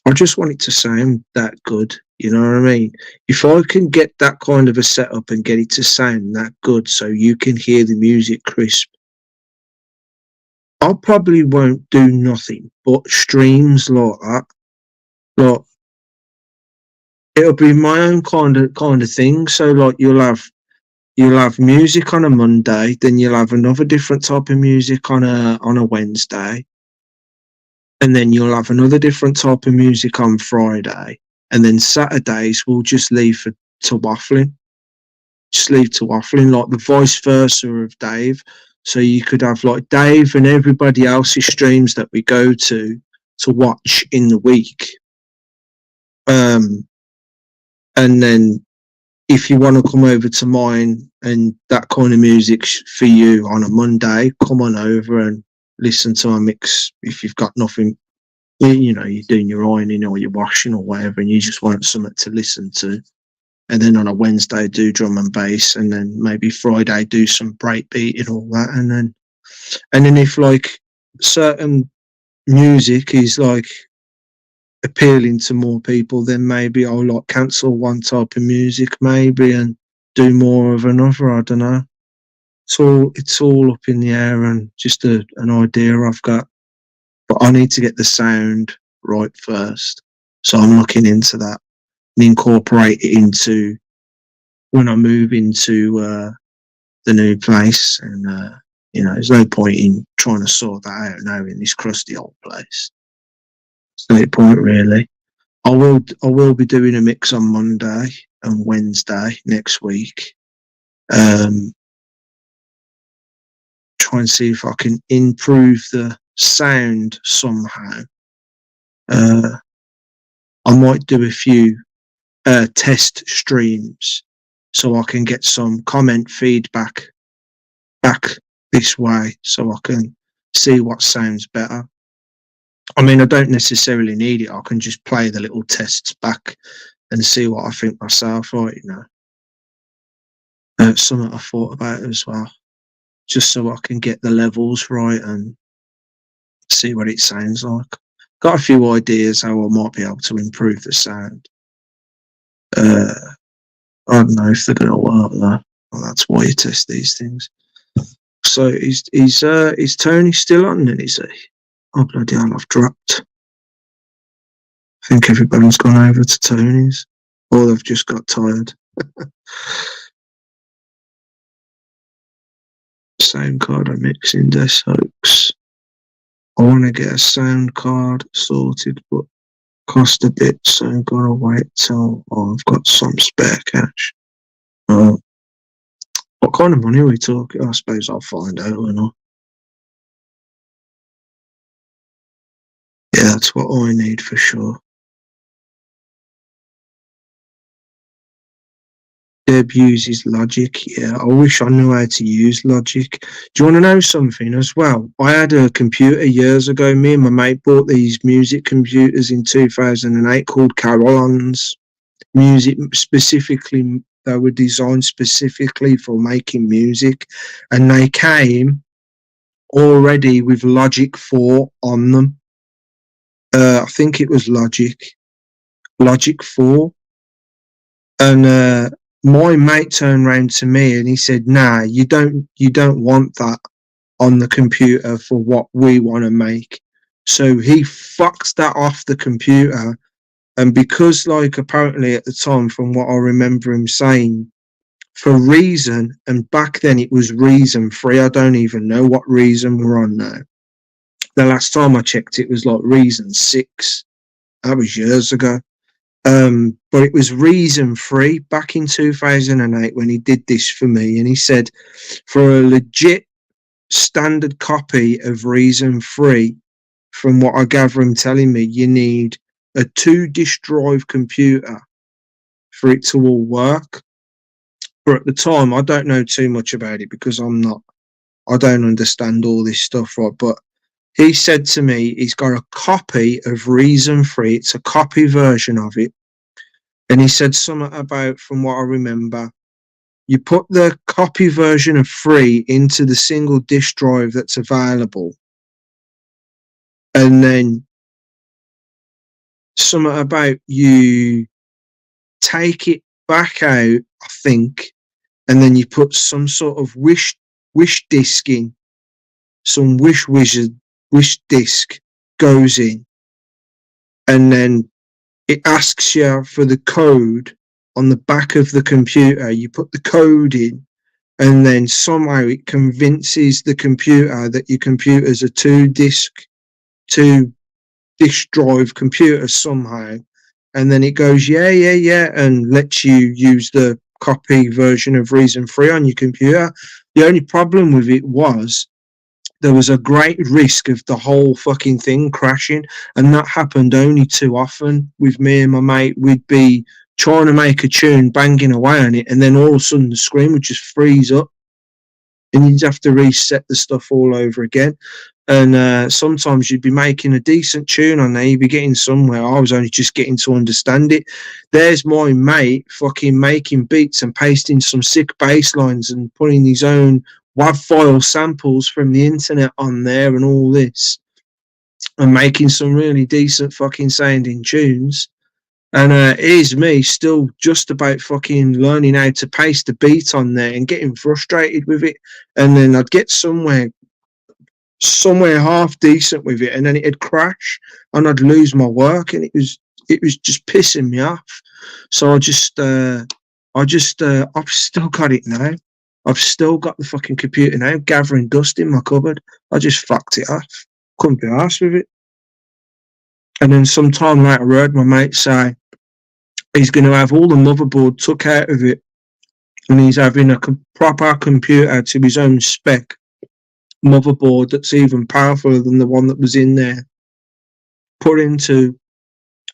I just want it to sound that good. You know what I mean? If I can get that kind of a setup and get it to sound that good so you can hear the music crisp, I probably won't do nothing but streams like that. Like it'll be my own kind of thing. So like you'll have music on a Monday, then you'll have another different type of music on a Wednesday, and then you'll have another different type of music on Friday, and then Saturdays we'll just leave to waffling. Just leave to waffling, like the vice versa of Dave. So you could have like Dave and everybody else's streams that we go to watch in the week. And then if you want to come over to mine and that kind of music for you on a Monday, come on over and listen to our mix. If you've got nothing, you know, you're doing your ironing or you're washing or whatever, and you just want something to listen to. And then on a Wednesday do drum and bass, and then maybe Friday do some breakbeat and all that, and then if like certain music is like appealing to more people, then maybe I'll like cancel one type of music maybe and do more of another. I don't know. It's all up in the air and just an idea I've got, but I need to get the sound right first. So I'm looking into that and incorporate it into when I move into the new place. And there's no point in trying to sort that out now in this crusty old place. There's no point really. I will be doing a mix on Monday and Wednesday next week. try and see if I can improve the sound somehow. I might do a few test streams so I can get some comment feedback back this way so I can see what sounds better. I mean, I don't necessarily need it. I can just play the little tests back and see what I think myself, right? Something I thought about as well, just so I can get the levels right and see what it sounds like. Got a few ideas how I might be able to improve the sound. I don't know if they're going to work though. Well, that's why you test these things. So is Tony still on then, is he? Oh bloody hell, I've dropped. I think everybody's gone over to Tony's. Or they've just got tired. Sound card I'm mixing this hoax. I want to get a sound card sorted, but cost a bit, so I've got to wait till I've got some spare cash. What kind of money are we talking? I suppose I'll find out or not. Yeah, that's what I need for sure. Deb uses Logic. Yeah, I wish I knew how to use Logic. Do you want to know something as well? I had a computer years ago. Me and my mate bought these music computers in 2008 called Carolons. Music specifically, they were designed specifically for making music, and they came already with Logic 4 on them. I think it was Logic 4. And my mate turned around to me and he said, "Nah, you don't want that on the computer for what we want to make." So he fucked that off the computer, and because like apparently at the time, from what I remember him saying, for Reason, and back then it was Reason 3. I don't even know what Reason we're on now. The last time I checked, it was like Reason 6. That was years ago. But it was Reason 3 back in 2008 when he did this for me. And he said, for a legit standard copy of Reason 3, from what I gather him telling me, you need a 2-disk drive computer for it to all work. But at the time, I don't know too much about it because I don't understand all this stuff, right? But he said to me, he's got a copy of Reason 3. It's a copy version of it. And he said something about, from what I remember, you put the copy version of 3 into the single disk drive that's available. And then something about you take it back out, I think, and then you put some sort of wish disk in. Some wish disk goes in. And then it asks you for the code on the back of the computer. You put the code in, and then somehow it convinces the computer that your computer's a 2-disk drive computer somehow. And then it goes, yeah, and lets you use the copy version of Reason 3 on your computer. The only problem with it was there was a great risk of the whole fucking thing crashing, and that happened only too often with me and my mate. We'd be trying to make a tune, banging away on it, and then all of a sudden the screen would just freeze up, and you'd have to reset the stuff all over again. And sometimes you'd be making a decent tune on there, you'd be getting somewhere. I was only just getting to understand it. There's my mate fucking making beats and pasting some sick bass lines and putting his own WAV file samples from the internet on there and all this, and making some really decent fucking sounding tunes. And here's me still just about fucking learning how to paste a beat on there and getting frustrated with it. And then I'd get somewhere half decent with it, and then it'd crash and I'd lose my work, and it was just pissing me off. So I've still got it now. I've still got the fucking computer now, gathering dust in my cupboard. I just fucked it off. Couldn't be arsed with it. And then sometime later, I heard my mate say he's going to have all the motherboard took out of it, and he's having a proper computer to his own spec, motherboard that's even powerful than the one that was in there, put into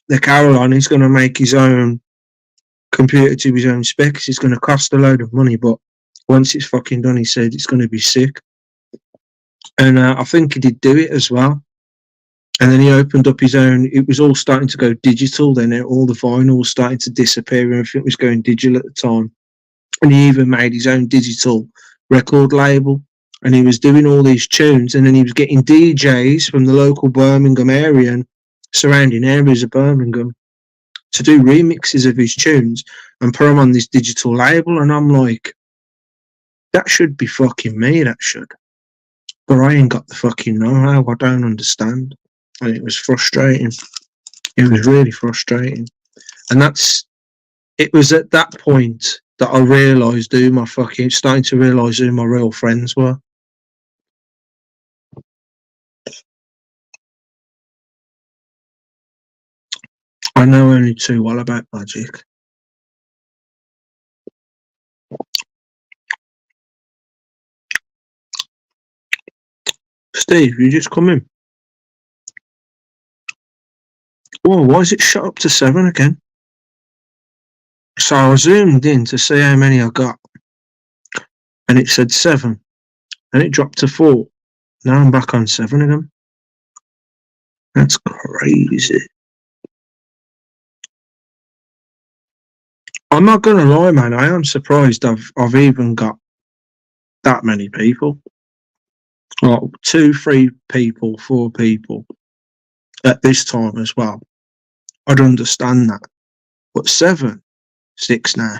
the Caroline. He's going to make his own computer to his own specs. It's going to cost a load of money, but once it's fucking done, he said it's going to be sick. And I think he did do it as well. And then he opened up his own. It was all starting to go digital. Then all the vinyl was starting to disappear. Everything was going digital at the time. And he even made his own digital record label. And he was doing all these tunes. And then he was getting DJs from the local Birmingham area and surrounding areas of Birmingham to do remixes of his tunes and put them on this digital label. And I'm like, that should be fucking me, that should. But I ain't got the fucking know-how. I don't understand. And it was frustrating. It was really frustrating. And it was at that point that I realised starting to realise who my real friends were. I know only too well about magic. Steve, you just come in. Whoa, why is it shot up to 7 again? So I zoomed in to see how many I got. And it said 7. And it dropped to 4. Now I'm back on 7 again. That's crazy. I'm not going to lie, man. I am surprised I've even got that many people. Like 2, 3 people, 4 people at this time as well. I'd understand that. But 7, 6 now.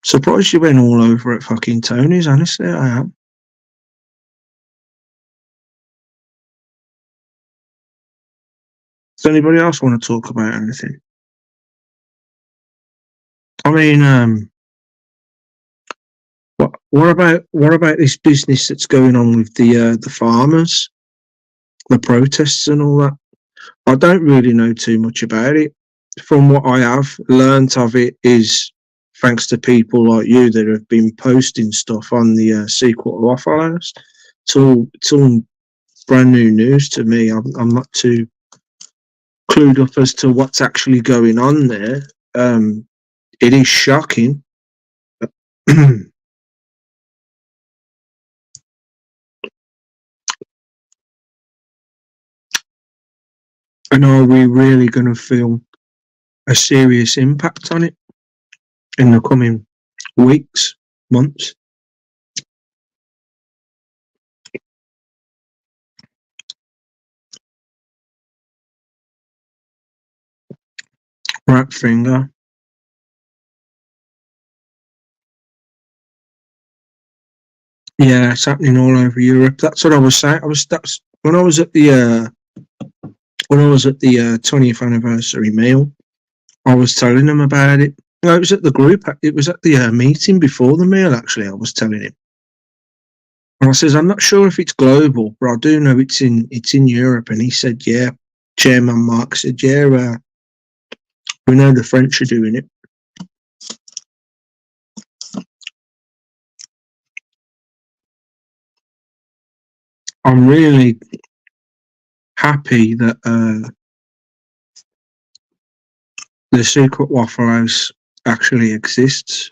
Surprised you went all over at fucking Tony's, honestly, I am. Does anybody else want to talk about anything? I mean, what about this business that's going on with the farmers, the protests and all that? I don't really know too much about it. From what I have learnt of it is thanks to people like you that have been posting stuff on the Secret Waffle House. It's all brand new news to me. I'm not too clued up as to what's actually going on there. It is shocking. And are we really going to feel a serious impact on it in the coming weeks, months? Right finger. Yeah, it's happening all over Europe. That's what I was saying. That's when I was at the 20th anniversary meal. I was telling them about it. No, it was at the group. It was at the meeting before the meal. Actually, I was telling him. And I says, I'm not sure if it's global, but I do know it's in Europe. And he said, yeah. Chairman Mark said, yeah. We know the French are doing it. I'm really happy that the Secret Waffle House actually exists,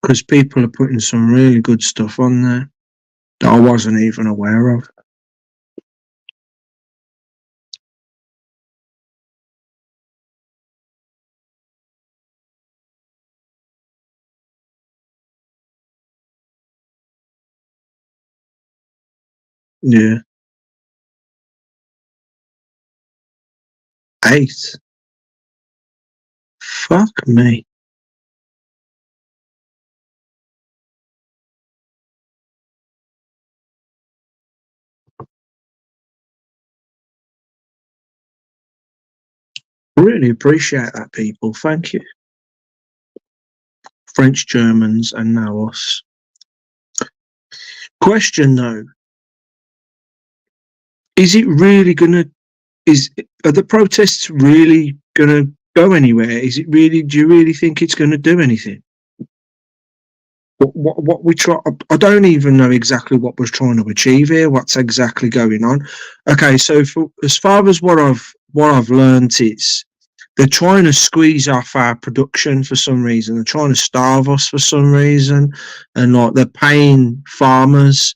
because people are putting some really good stuff on there that I wasn't even aware of. Yeah. 8. Fuck me. Really appreciate that, people. Thank you. French, Germans, and now us. Question though, is it really gonna? Are the protests really gonna go anywhere? Is it really? Do you really think it's gonna do anything? what we try. I don't even know exactly what we're trying to achieve here. What's exactly going on? Okay, so as far as what I've learned is they're trying to squeeze off our production for some reason. They're trying to starve us for some reason, and like they're paying farmers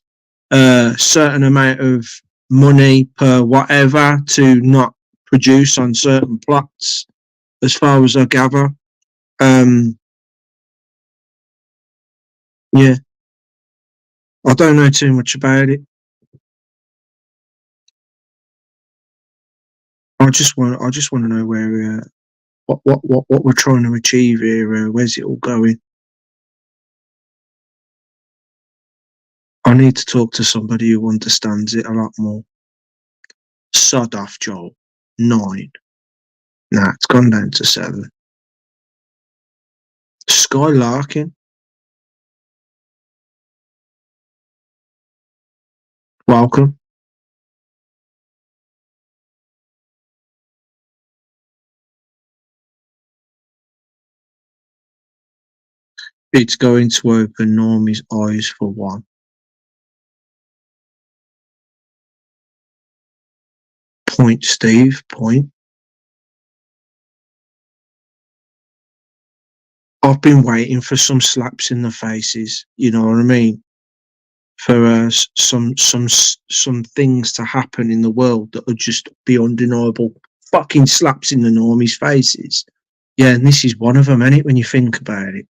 a certain amount of money per whatever to not produce on certain plots. As far as I gather, um, yeah, I don't know too much about it. I just want to know where what we're trying to achieve here. Where's it all going? I need to talk to somebody who understands it a lot more. Sod off, Joel. 9. Nah, it's gone down to 7. Skylarking. Welcome. It's going to open Normie's eyes for one. Point, Steve. Point. I've been waiting for some slaps in the faces. You know what I mean? For some things to happen in the world that are just be undeniable. Fucking slaps in the Normies' faces. Yeah, and this is one of them, ain't it? When you think about it.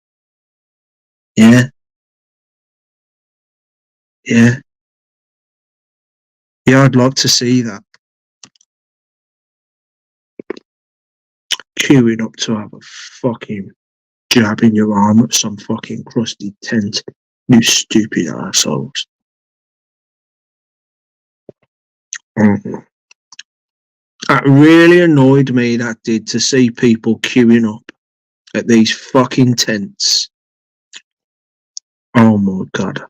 Yeah, yeah, yeah. I'd like to see that. Queuing up to have a fucking jab in your arm at some fucking crusty tent. You stupid assholes. Mm. That really annoyed me, that did, to see people queuing up at these fucking tents. Oh my god.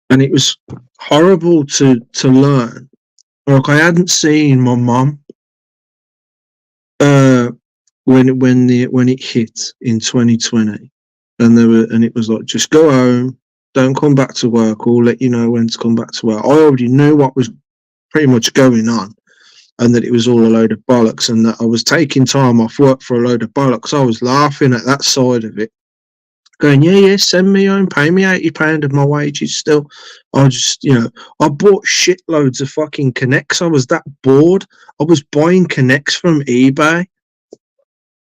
And it was horrible to learn. Like, I hadn't seen my mum uh when it hit in 2020, and it was like, just go home, don't come back to work, or let you know when to come back to work. I already knew what was pretty much going on, and that it was all a load of bollocks, and that I was taking time off work for a load of bollocks. I was laughing at that side of it, going, yeah, send me home, pay me £80 of my wages still. I just, I bought shitloads of fucking Connects. I was that bored. I was buying Connects from eBay.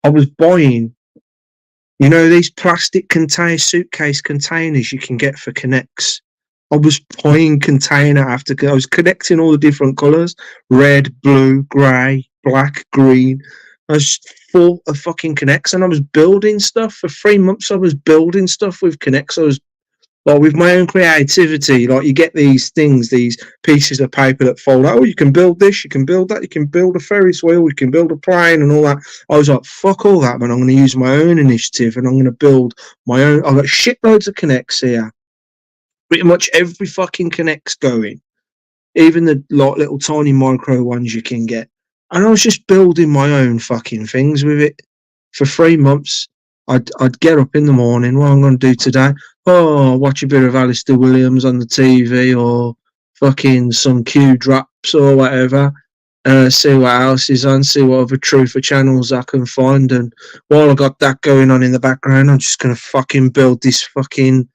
I was buying, these plastic suitcase containers you can get for Connects. I was buying container after, I was connecting all the different colours: red, blue, grey, black, green. I was full of fucking Connects, and I was building stuff for 3 months. I was building stuff with Connects. I was like, with my own creativity, like, you get these things, these pieces of paper that fold out. Oh, you can build this, you can build that, you can build a Ferris wheel, you can build a plane and all that. I was like, fuck all that, man. I'm going to use my own initiative, and I'm going to build my own. I've got shitloads of Connects here. Pretty much every fucking Connect's going. Even the like little tiny micro ones you can get. And I was just building my own fucking things with it for 3 months. I'd get up in the morning. What I'm going to do today? Oh, watch a bit of Alistair Williams on the TV, or fucking some Q drops or whatever. See what else is on. See what other truther channels I can find. And while I got that going on in the background, I'm just going to fucking build this fucking,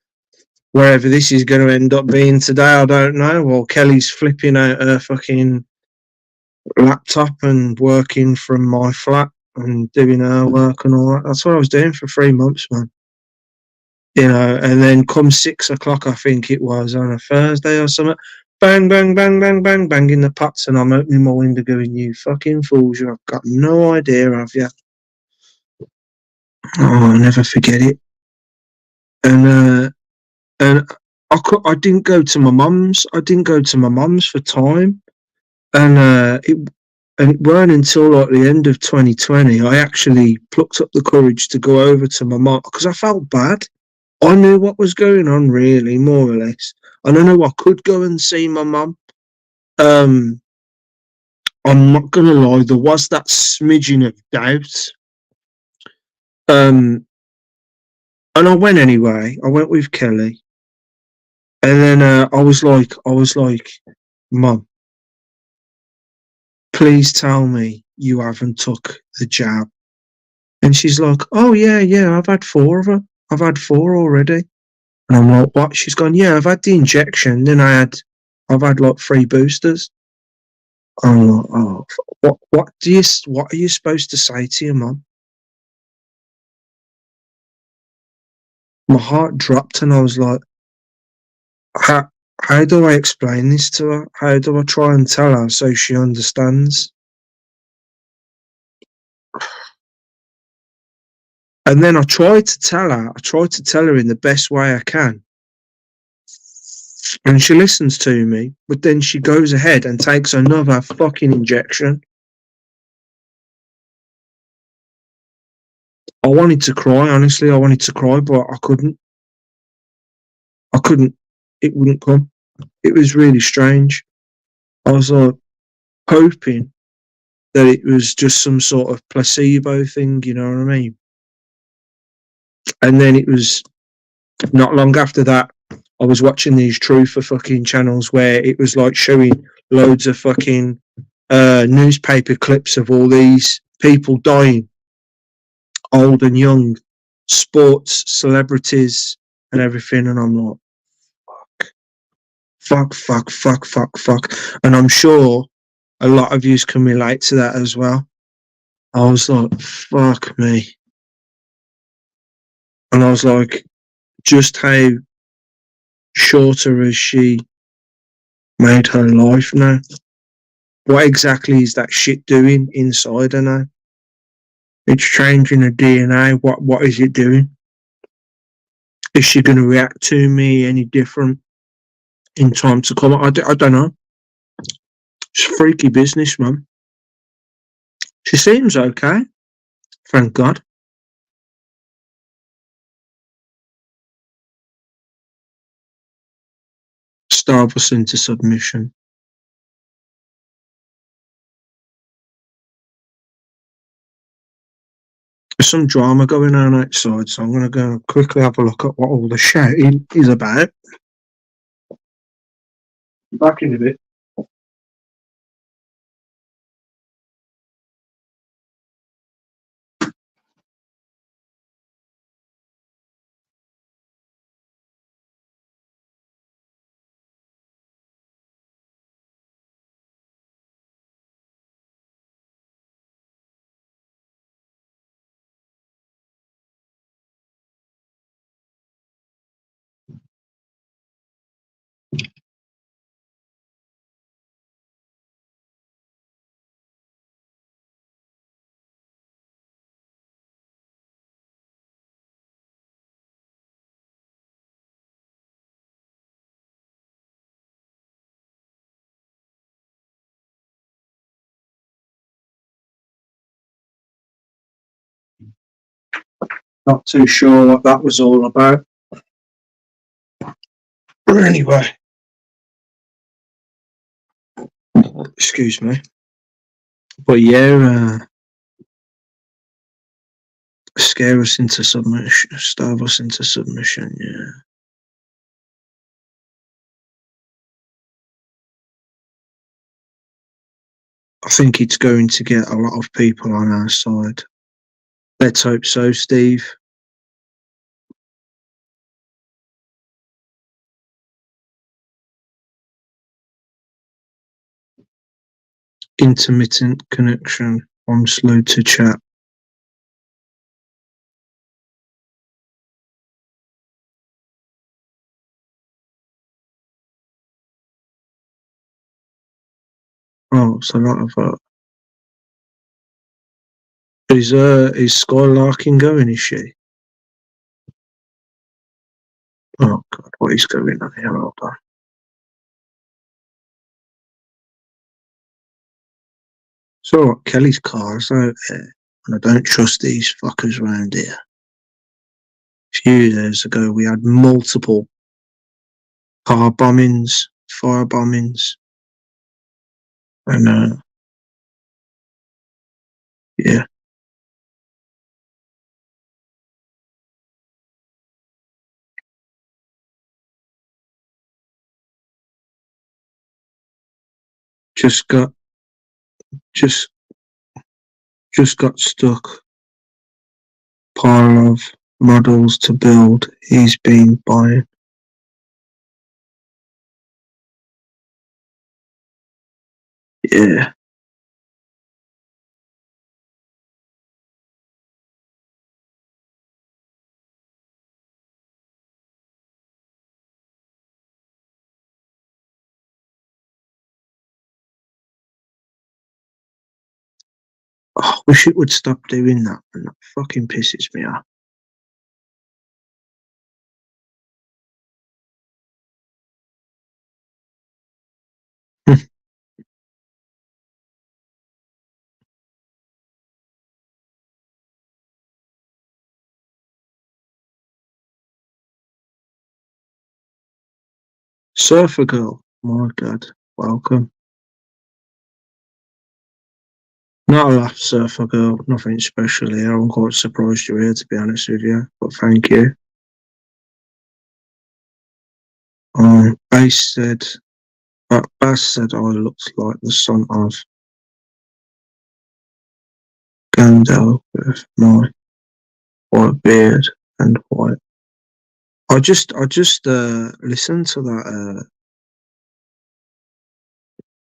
wherever this is going to end up being today, I don't know. Well, Kelly's flipping out her fucking laptop and working from my flat and doing her work and all that. That's what I was doing for 3 months, man. And then come 6 o'clock, I think it was, on a Thursday or something, bang, bang, bang, bang, bang, banging the pots, and I'm opening my window going, you fucking fools, you've got no idea, have you? Oh, I'll never forget it. And I didn't go to my mum's. I didn't go to my mum's for time, and it weren't until like the end of 2020 I actually plucked up the courage to go over to my mum, because I felt bad. I knew what was going on, really, more or less, and I knew I could go and see my mum. Um, I'm not gonna lie, there was that smidgen of doubt. Um, And I went anyway. I went with Kelly. And then I was like, Mum, please tell me you haven't took the jab. And she's like, oh, yeah, I've had 4 of them. I've had 4 already. And I'm like, what? She's gone, yeah, I've had the injection. Then I've had like 3 boosters. I'm like, oh, what are you supposed to say to your mum? My heart dropped and I was like, how, how do I explain this to her? How do I try and tell her so she understands? And then I tried to tell her in the best way I can. And she listens to me, but then she goes ahead and takes another fucking injection. I wanted to cry, honestly, I wanted to cry, but I couldn't. It wouldn't come. It was really strange. I was like hoping that it was just some sort of placebo thing, you know what I mean? And then it was not long after that, I was watching these truther fucking channels where it was like showing loads of fucking newspaper clips of all these people dying, old and young, sports, celebrities, and everything. And I'm like, fuck. And I'm sure a lot of yous can relate to that as well. I was like, fuck me. And I was like, just how shorter has she made her life now? What exactly is that shit doing inside her now? It's changing her DNA. What is it doing? Is she going to react to me any different in time to come? I don't know. It's freaky business, man. She seems okay. Thank God. Starve us into submission. There's some drama going on outside, so I'm going to go quickly have a look at what all the shouting is about. Back in a bit. Not too sure what that was all about. But anyway, excuse me. But yeah, scare us into submission, starve us into submission, yeah. I think it's going to get a lot of people on our side. Let's hope so, Steve. Intermittent connection. I'm slow to chat. Oh, it's a lot of is Skylarking going, is she? Oh god, what is going on here? Hold on. So Kelly's car's out there, and I don't trust these fuckers around here. A few years ago, we had multiple car bombings, fire bombings, and yeah. just got just just got stuck. Pile of models to build. He's been buying. Yeah. I wish it would stop doing that, and that fucking pisses me off. Surfer Girl, my god, welcome. Not a laugh, Surfer Girl, nothing special here. I'm quite surprised you're here, to be honest with you, but thank you. Bass said, Bass said I looked like the son of Gandalf with my white beard and white. I just listened to that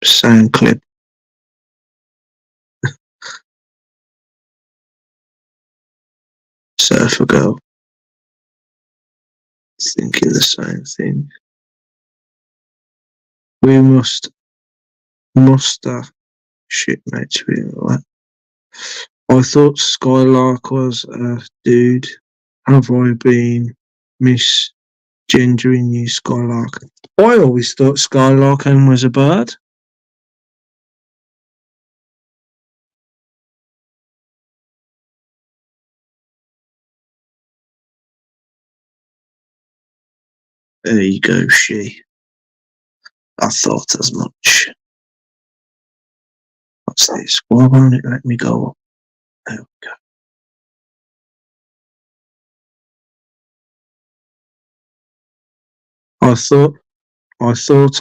sound clip. Surfer Girl, thinking the same thing. We must muster shit, mate. To be like, I thought Skylark was a dude. Have I been misgendering you, Skylark? I always thought Skylarkin was a bird. There you go, she. I thought as much. What's this? Why won't it let me go? There we go. I thought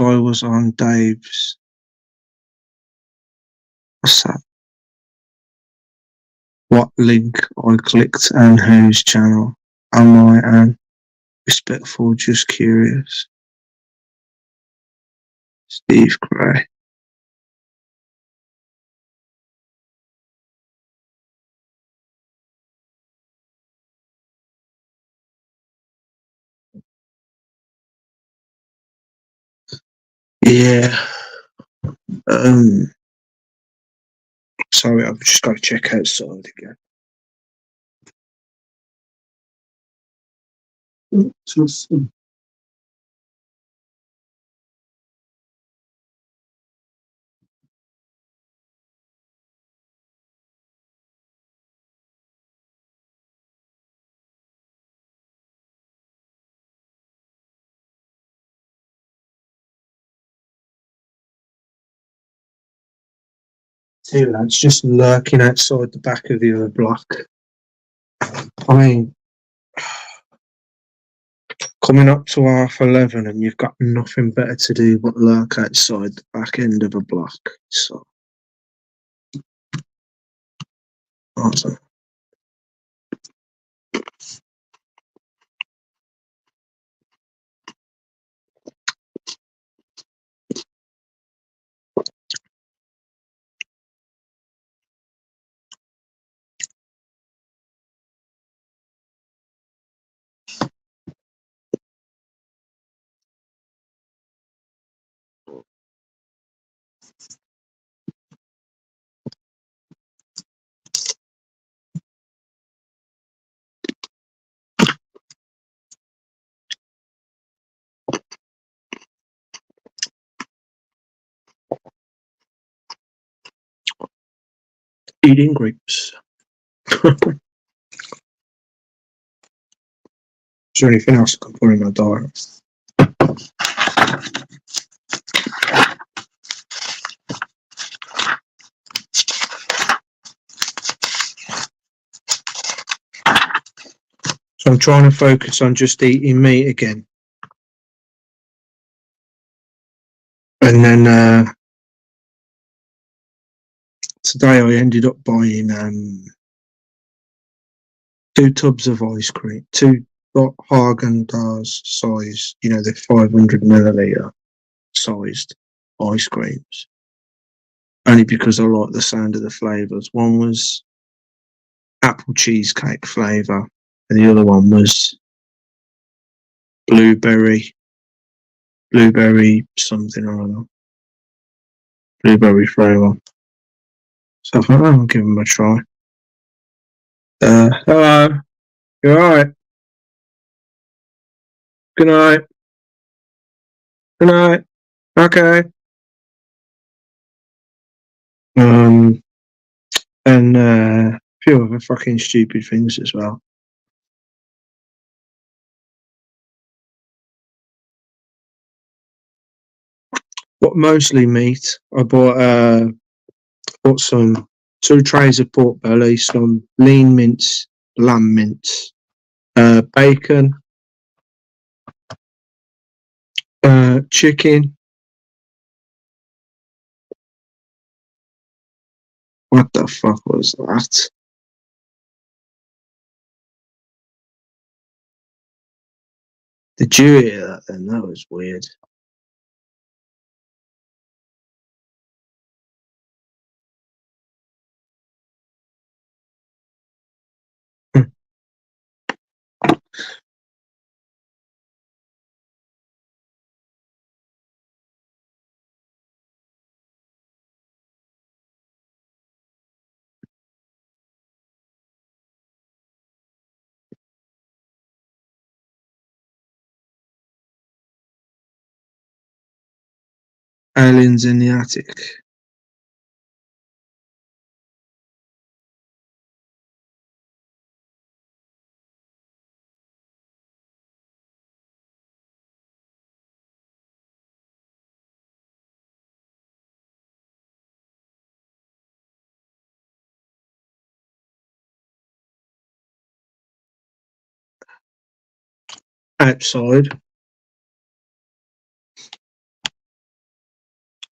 I was on Dave's. What's that? What link I clicked and whose channel? Am I an respectful, just curious? Steve Gray. Yeah. Sorry, I've just got to check outside again. Two lads just lurking outside the back of the other block. I mean, coming up to 11:30 and you've got nothing better to do but lurk outside the back end of a block. So, awesome. Eating grapes. Is there anything else I can put in my diary? So I'm trying to focus on just eating meat again. And then today I ended up buying 2 tubs of ice cream, 2 Haagen-Dazs size, the 500 milliliter sized ice creams. Only because I like the sound of the flavours. One was apple cheesecake flavour, and the other one was blueberry something or other. Blueberry flavour. So I thought, I'll give them a try. Hello. You alright? Good night. Good night. Okay. And a few other fucking stupid things as well. But mostly meat. I bought some 2 trays of pork belly, some lean mince, lamb mince, bacon, chicken. What the fuck was that? Did you hear that then? That was weird. Aliens in the attic. Outside.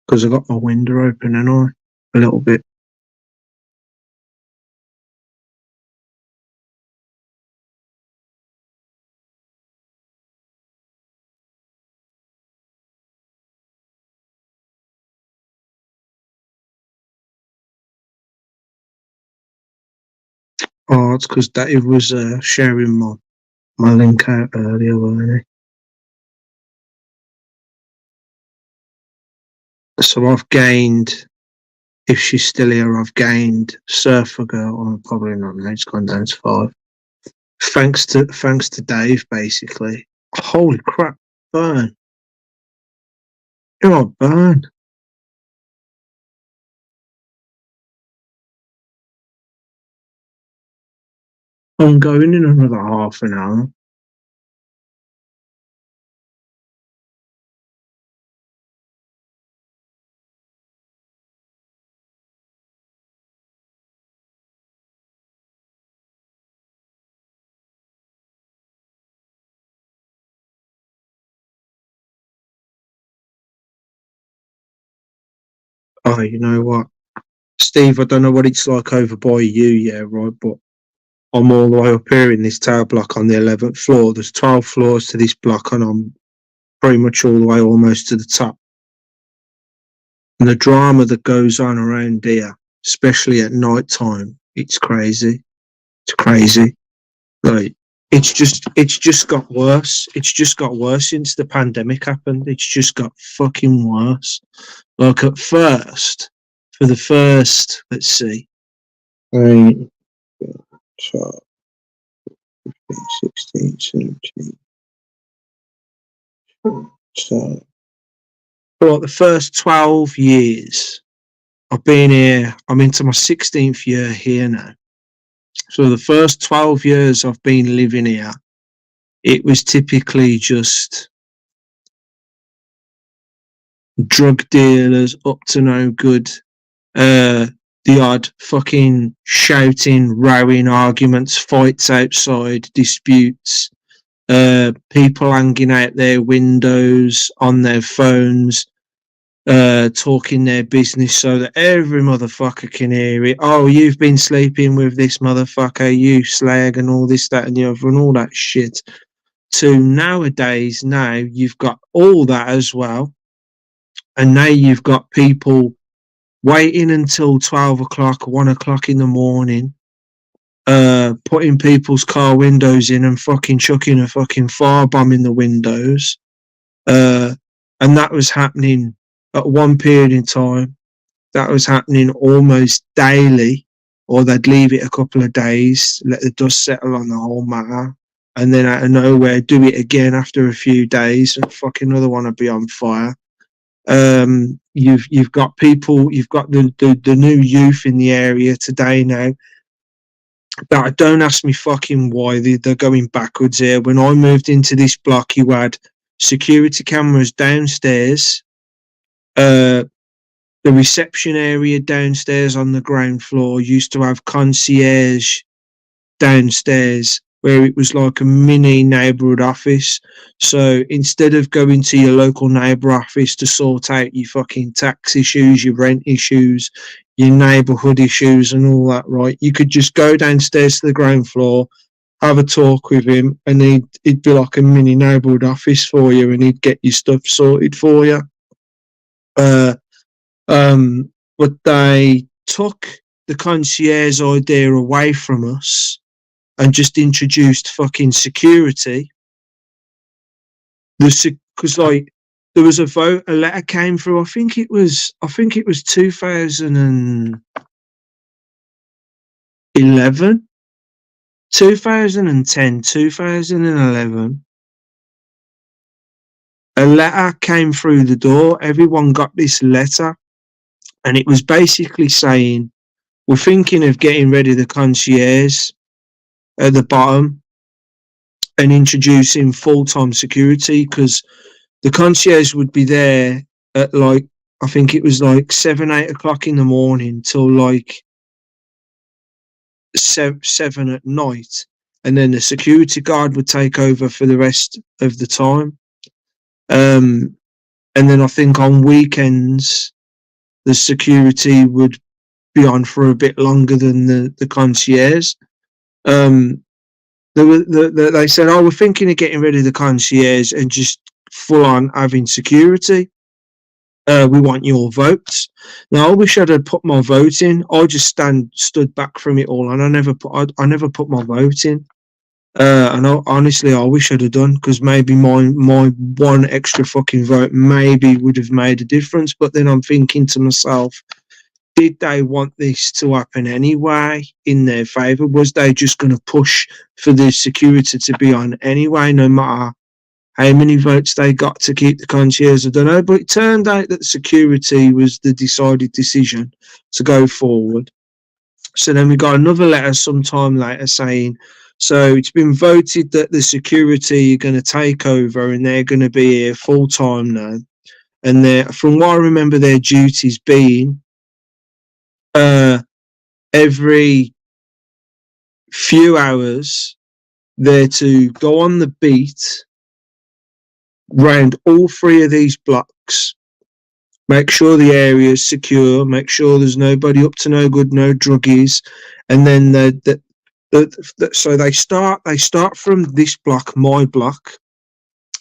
Because I got my window open and a little bit. Oh, it's because Dave was sharing my link out earlier, wasn't he? So I've gained, if she's still here, I've gained Surfer Girl. I'm probably not now. It's gone down to 5. Thanks to Dave, basically. Holy crap! Burn. Oh, burn. I'm going in another half an hour. Oh, you know what? Steve, I don't know what it's like over by you, yeah, right, but I'm all the way up here in this tower block on the 11th floor. There's 12 floors to this block, and I'm pretty much all the way almost to the top. And the drama that goes on around here, especially at night time, it's crazy. It's crazy. Like, it's just got worse. It's just got worse since the pandemic happened. It's just got fucking worse. Like, at first, for the first, let's see, 8, 12, 15, 16, 17. So, for like the first 12 years, I've been here. I'm into my 16th year here now. So the first 12 years I've been living here, it was typically just drug dealers up to no good, the odd fucking shouting, rowing arguments, fights outside, disputes, people hanging out their windows on their phones, talking their business so that every motherfucker can hear it. Oh, you've been sleeping with this motherfucker, you slag, and all this, that, and the other, and all that shit. To nowadays, now you've got all that as well. And now you've got people waiting until 12 o'clock, 1 o'clock in the morning, putting people's car windows in and fucking chucking a fucking firebomb in the windows. And that was happening at one period in time. That was happening almost daily, or they'd leave it a couple of days, let the dust settle on the whole matter, and then out of nowhere do it again after a few days, and fucking another one would be on fire. You've got people, you've got the new youth in the area today now. That don't ask me fucking why they're going backwards here. When I moved into this block, you had security cameras downstairs, the reception area downstairs on the ground floor used to have concierge downstairs, where it was like a mini neighbourhood office. So instead of going to your local neighbour office to sort out your fucking tax issues, your rent issues, your neighbourhood issues and all that, right, you could just go downstairs to the ground floor, have a talk with him, and he'd be like a mini neighbourhood office for you, and he'd get your stuff sorted for you. But they took the concierge idea away from us and just introduced fucking security. Because like there was a vote, a letter came through. I think it was 2011, 2010, 2011. A letter came through the door. Everyone got this letter, and it was basically saying, we're thinking of getting rid of the concierge at the bottom and introducing full-time security, because the concierge would be there at like, I think it was like 7, 8 o'clock in the morning till like 7 at night. And then the security guard would take over for the rest of the time. And then I think on weekends, the security would be on for a bit longer than the concierge. They said, oh, we're thinking of getting rid of the concierge and just full on having security. We want your votes. Now, I wish I'd have put my vote in. I just stood back from it all, and I never put my vote in. And honestly, I wish I'd have done, because maybe my one extra fucking vote maybe would have made a difference. But then I'm thinking to myself, did they want this to happen anyway in their favour? Was they just going to push for the security to be on anyway, no matter how many votes they got to keep the concierge? I don't know, but it turned out that security was the decided decision to go forward. So then we got another letter sometime later saying, so it's been voted that the security are going to take over and they're going to be here full time now. And from what I remember, their duties being every few hours they're to go on the beat round all 3 of these blocks, make sure the area is secure, make sure there's nobody up to no good, no druggies, and then so they start from this block, my block.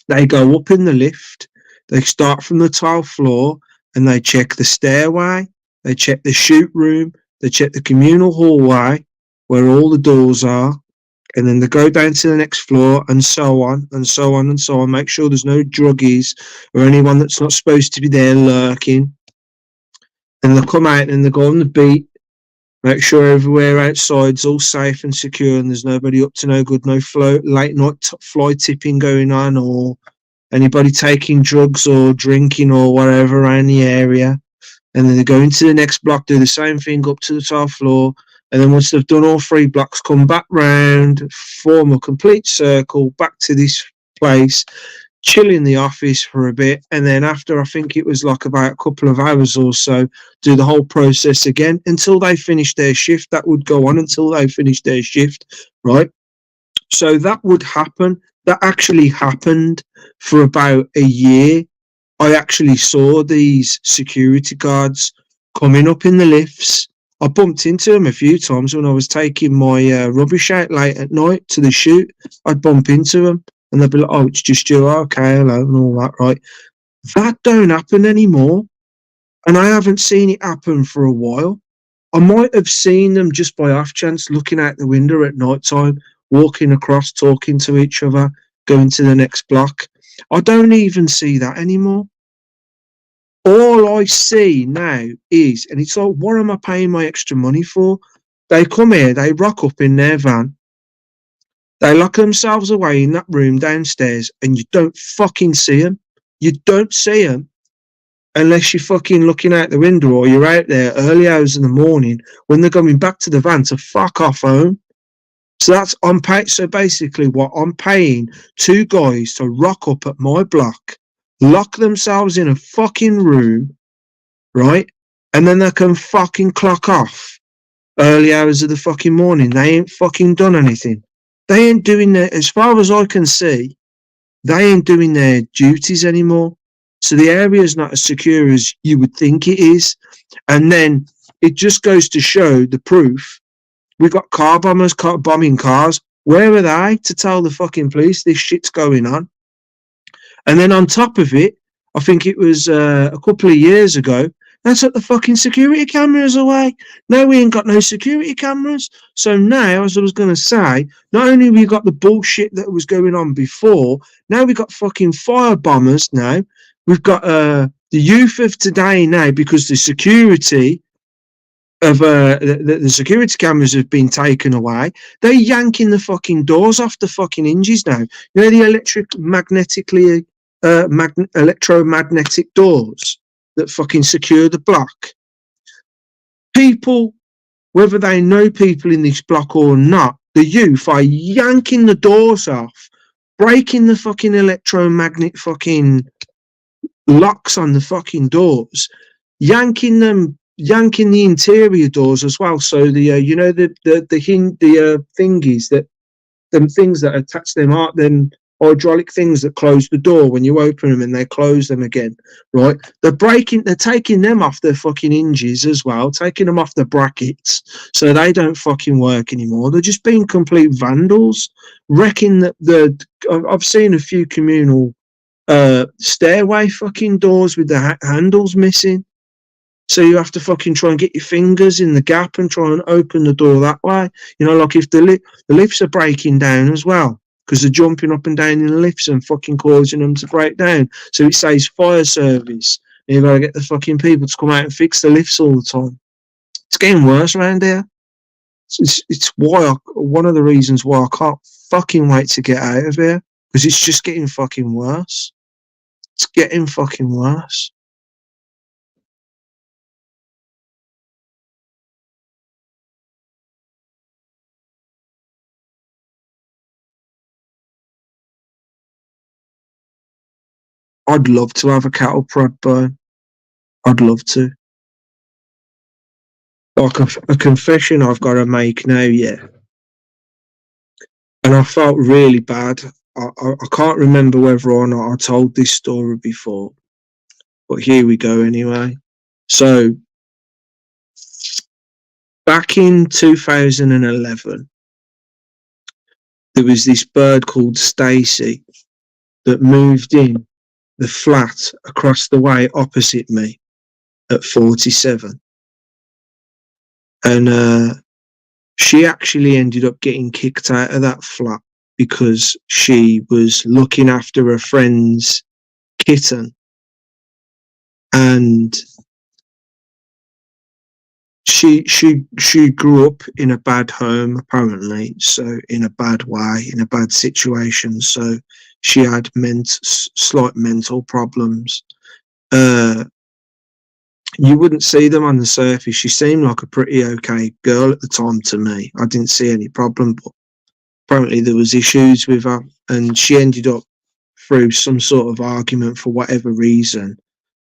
They go up in the lift. They start from the 12th floor and they check the stairway. They check the shoot room. They check the communal hallway where all the doors are. And then they go down to the next floor and so on and so on and so on. Make sure there's no druggies or anyone that's not supposed to be there lurking. And they'll come out and they go on the beat. Make sure everywhere outside's all safe and secure and there's nobody up to no good, no late night fly tipping going on or anybody taking drugs or drinking or whatever around the area. And then they go into the next block, do the same thing up to the 12th floor. And then once they've done all 3 blocks, come back round, form a complete circle, back to this place, chill in the office for a bit. And then after, I think it was like about a couple of hours or so, do the whole process again until they finish their shift. That would go on until they finish their shift, right? So that would happen. That actually happened for about a year. I actually saw these security guards coming up in the lifts. I bumped into them a few times when I was taking my rubbish out late at night to the shoot. I'd bump into them and they'd be like, "Oh, it's just you. Okay, hello," and all that, right? That don't happen anymore. And I haven't seen it happen for a while. I might have seen them just by off chance looking out the window at night time, walking across, talking to each other, going to the next block. I don't even see that anymore. All I see now is, and it's like, what am I paying my extra money for? They come here, they rock up in their van, they lock themselves away in that room downstairs, and you don't fucking see them. You don't see them unless you're fucking looking out the window or you're out there early hours in the morning when they're coming back to the van to fuck off home. So that's I'm paying. So basically, what I'm paying two guys to rock up at my block, lock themselves in a fucking room, right? And then they can fucking clock off early hours of the fucking morning. They ain't fucking done anything. They ain't doing their, as far as I can see, they ain't doing their duties anymore. So the area is not as secure as you would think it is. And then it just goes to show the proof. We've got car bombers bombing cars. Where are they to tell the fucking police this shit's going on? And then on top of it, I think it was a couple of years ago, they took the fucking security cameras away. Now we ain't got no security cameras. So now, as I was going to say, not only we got the bullshit that was going on before, now we got fucking fire bombers now. We've got the youth of today now, because the security of the security cameras have been taken away. They're yanking the fucking doors off the fucking hinges now. You know, the electromagnetic doors that fucking secure the block. People, whether they know people in this block or not, the youth are yanking the doors off, breaking the fucking electromagnet fucking locks on the fucking doors, yanking the interior doors as well. So the you know the thingies that them things that attach them hydraulic things that close the door when you open them and they close them again, right? They're taking them off their fucking hinges as well, taking them off the brackets so they don't fucking work anymore. They're just being complete vandals, wrecking I've seen a few communal stairway fucking doors with the handles missing. So you have to fucking try and get your fingers in the gap and try and open the door that way. You know, like if the lifts are breaking down as well, because they're jumping up and down in the lifts and fucking causing them to break down. So it says fire service. And you've got to get the fucking people to come out and fix the lifts all the time. It's getting worse around here. It's one of the reasons why I can't fucking wait to get out of here, because it's just getting fucking worse. It's getting fucking worse. I'd love to have a cattle prod burn. I'd love to. Like a confession I've got to make now, yeah. And I felt really bad. I can't remember whether or not I told this story before, but here we go anyway. So, back in 2011, there was this bird called Stacy that moved in the flat across the way opposite me at 47. And she actually ended up getting kicked out of that flat because she was looking after a friend's kitten, and she grew up in a bad home, apparently, so in a bad way, in a bad situation. So she had slight mental problems. You wouldn't see them on the surface. She seemed like a pretty okay girl at the time to me. I didn't see any problem, but apparently there was issues with her, and she ended up, through some sort of argument for whatever reason,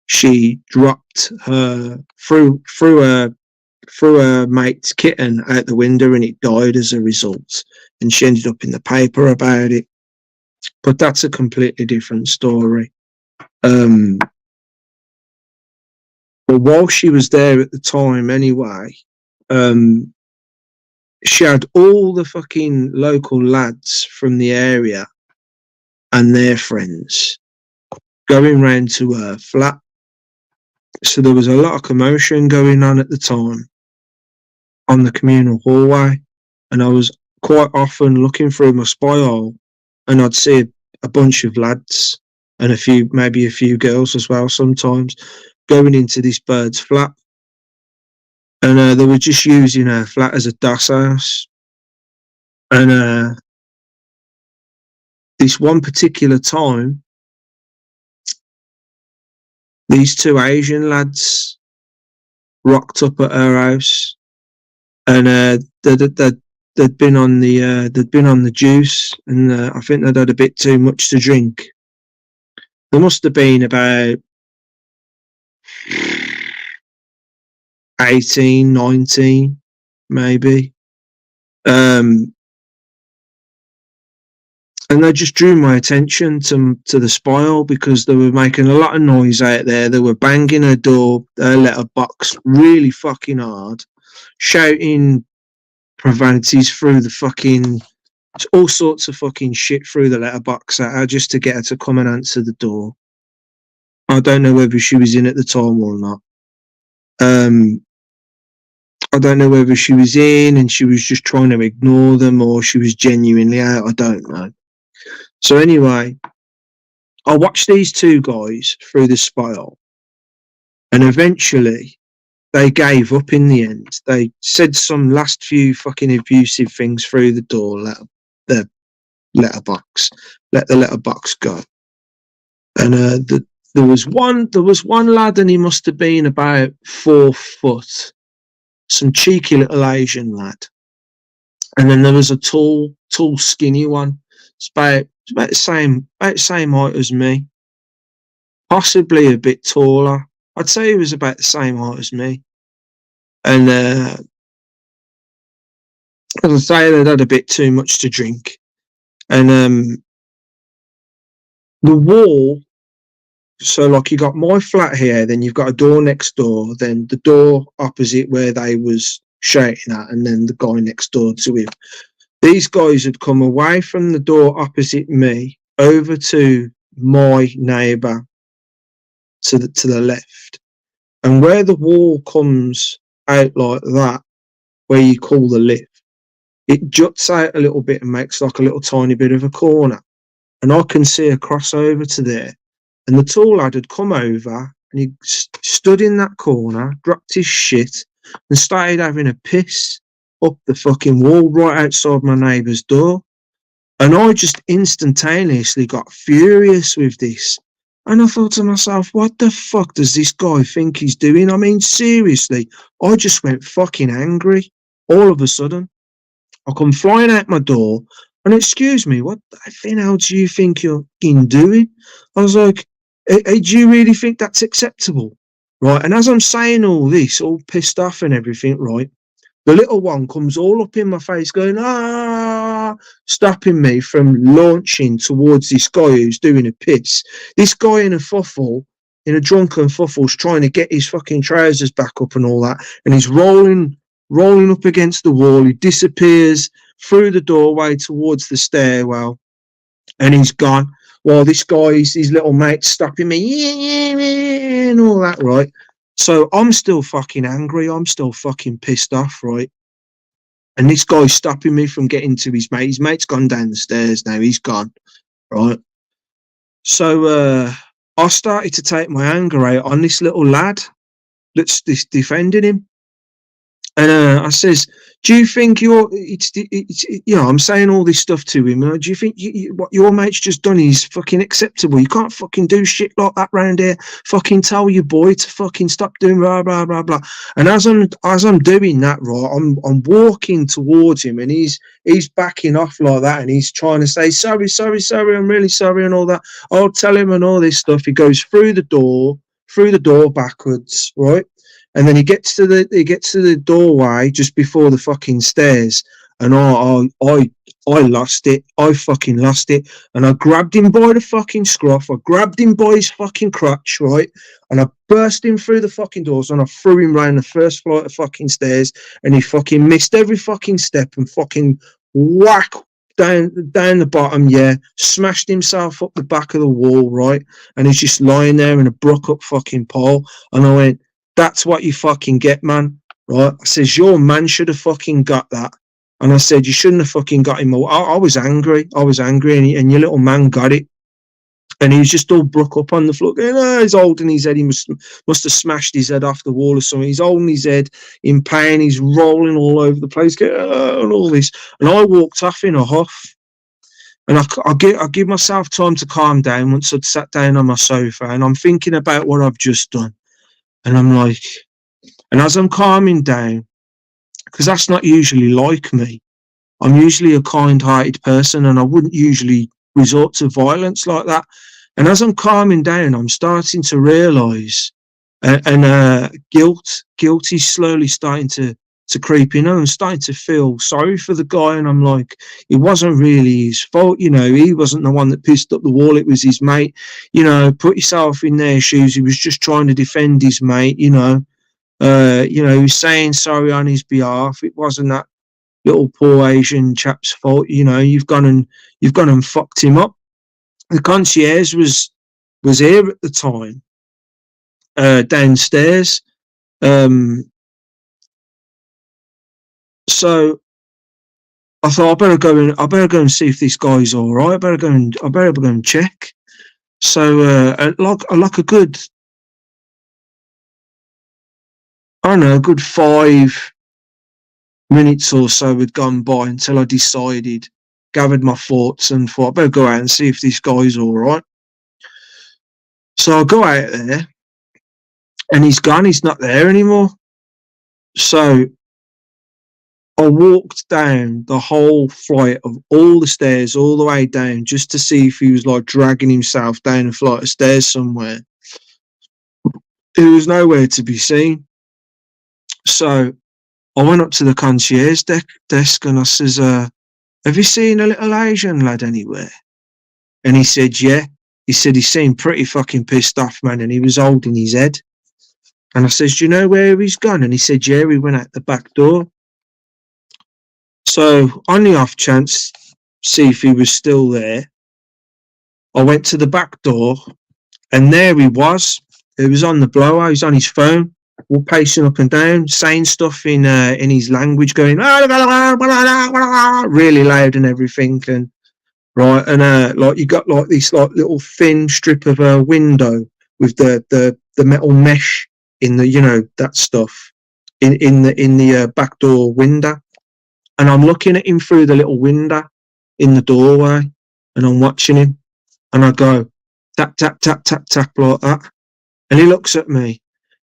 she dropped her through her mate's kitten out the window, and it died as a result. And she ended up in the paper about it. But that's a completely different story. But while she was there at the time anyway, she had all the fucking local lads from the area and their friends going round to her flat. So there was a lot of commotion going on at the time on the communal hallway, and I was quite often looking through my spy hole, and I'd see a bunch of lads and maybe a few girls as well sometimes going into this bird's flat, and they were just using her flat as a DOS house. And this one particular time, these two Asian lads rocked up at her house, and they'd been on the juice, and I think they'd had a bit too much to drink. There must have been about 18, 19, maybe. And they just drew my attention to the spile because they were making a lot of noise out there. They were banging her door, her letterbox really fucking hard, shouting profanities through the fucking, all sorts of fucking shit through the letterbox at her just to get her to come and answer the door. I don't know whether she was in at the time or not. I don't know whether she was in and she was just trying to ignore them or she was genuinely out. I don't know. So anyway, I watched these two guys through the spile, and eventually they gave up in the end. They said some last few fucking abusive things through the door, let the letterbox go. And there was one lad, and he must have been about 4 foot, some cheeky little Asian lad. And then there was a tall, skinny one. It's about the same height as me, possibly a bit taller. I'd say he was about the same height as me. And as I say, they'd had a bit too much to drink. And the wall, so like you got my flat here, then you've got a door next door, then the door opposite where they was shouting at, and then the guy next door to him. These guys had come away from the door opposite me over to my neighbour to the left. And where the wall comes out like that, where you call the lift, it juts out a little bit and makes like a little tiny bit of a corner. And I can see a crossover to there. And the tall lad had come over and he stood in that corner, dropped his shit, and started having a piss up the fucking wall right outside my neighbour's door. And I just instantaneously got furious with this. And I thought to myself, what the fuck does this guy think he's doing? I mean, seriously, I just went fucking angry all of a sudden. I come flying out my door and, excuse me, what the hell do you think you're doing? I was like, hey, do you really think that's acceptable? Right. And as I'm saying all this, all pissed off and everything, right, the little one comes all up in my face going, stopping me from launching towards this guy who's doing a piss. This guy in a drunken fuffle's trying to get his fucking trousers back up and all that. And he's rolling up against the wall. He disappears through the doorway towards the stairwell and he's gone. While this guy's, his little mate's stopping me and all that, right? So I'm still fucking angry. I'm still fucking pissed off, right? And this guy's stopping me from getting to his mate. His mate's gone down the stairs now. He's gone, right? So I started to take my anger out on this little lad that's defending him. And I says, do you think I'm saying all this stuff to him. Do you think what your mate's just done is fucking acceptable? You can't fucking do shit like that round here. Fucking tell your boy to fucking stop doing blah, blah, blah, blah. And as I'm doing that, right, I'm walking towards him and he's backing off like that and he's trying to say, sorry, I'm really sorry and all that. I'll tell him and all this stuff. He goes through the door backwards, right? And then he gets to the doorway just before the fucking stairs, and I lost it. I fucking lost it. And I grabbed him by the fucking scruff. I grabbed him by his fucking crotch, right? And I burst him through the fucking doors and I threw him round the first flight of fucking stairs. And he fucking missed every fucking step and fucking whack down the bottom, yeah. Smashed himself up the back of the wall, right? And he's just lying there in a broke up fucking pole. And I went, that's what you fucking get, man. Right? I says, your man should have fucking got that. And I said, you shouldn't have fucking got him. I was angry. And your little man got it. And he was just all broke up on the floor, going, oh, he's holding his head. He must have smashed his head off the wall or something. He's holding his head in pain. He's rolling all over the place, going, oh, and all this. And I walked off in a huff. And I give myself time to calm down once I'd sat down on my sofa. And I'm thinking about what I've just done. And I'm like, and as I'm calming down, because that's not usually like me, I'm usually a kind-hearted person and I wouldn't usually resort to violence like that. And as I'm calming down, I'm starting to realise, guilt is slowly starting to creep in. And I'm starting to feel sorry for the guy. And I'm like, it wasn't really his fault. You know, he wasn't the one that pissed up the wall. It was his mate. You know, put yourself in their shoes. He was just trying to defend his mate, you know. He was saying sorry on his behalf. It wasn't that little poor Asian chap's fault. You know, you've gone and fucked him up. The concierge was here at the time, downstairs. So I thought I better go and see if this guy's all right. I better go and check. So like a good, I don't know, a good 5 minutes or so had gone by until I decided, gathered my thoughts and thought I better go out and see if this guy's all right. So I go out there and he's gone. He's not there anymore. So I walked down the whole flight of all the stairs, all the way down, just to see if he was like dragging himself down a flight of stairs somewhere. He was nowhere to be seen. So I went up to the concierge desk and I says, have you seen a little Asian lad anywhere? And he said, yeah. He said he seemed pretty fucking pissed off, man, and he was holding his head. And I says, do you know where he's gone? And he said, yeah, he went out the back door. So on the off chance, see if he was still there, I went to the back door and there he was. He was on the blower. He was on his phone, all pacing up and down, saying stuff in his language, going really loud and everything. And right, and like you got like this like little thin strip of a window with the metal mesh in the, you know, that stuff in the back door window. And I'm looking at him through the little window in the doorway, and I'm watching him, and I go tap tap tap tap tap like that, and he looks at me.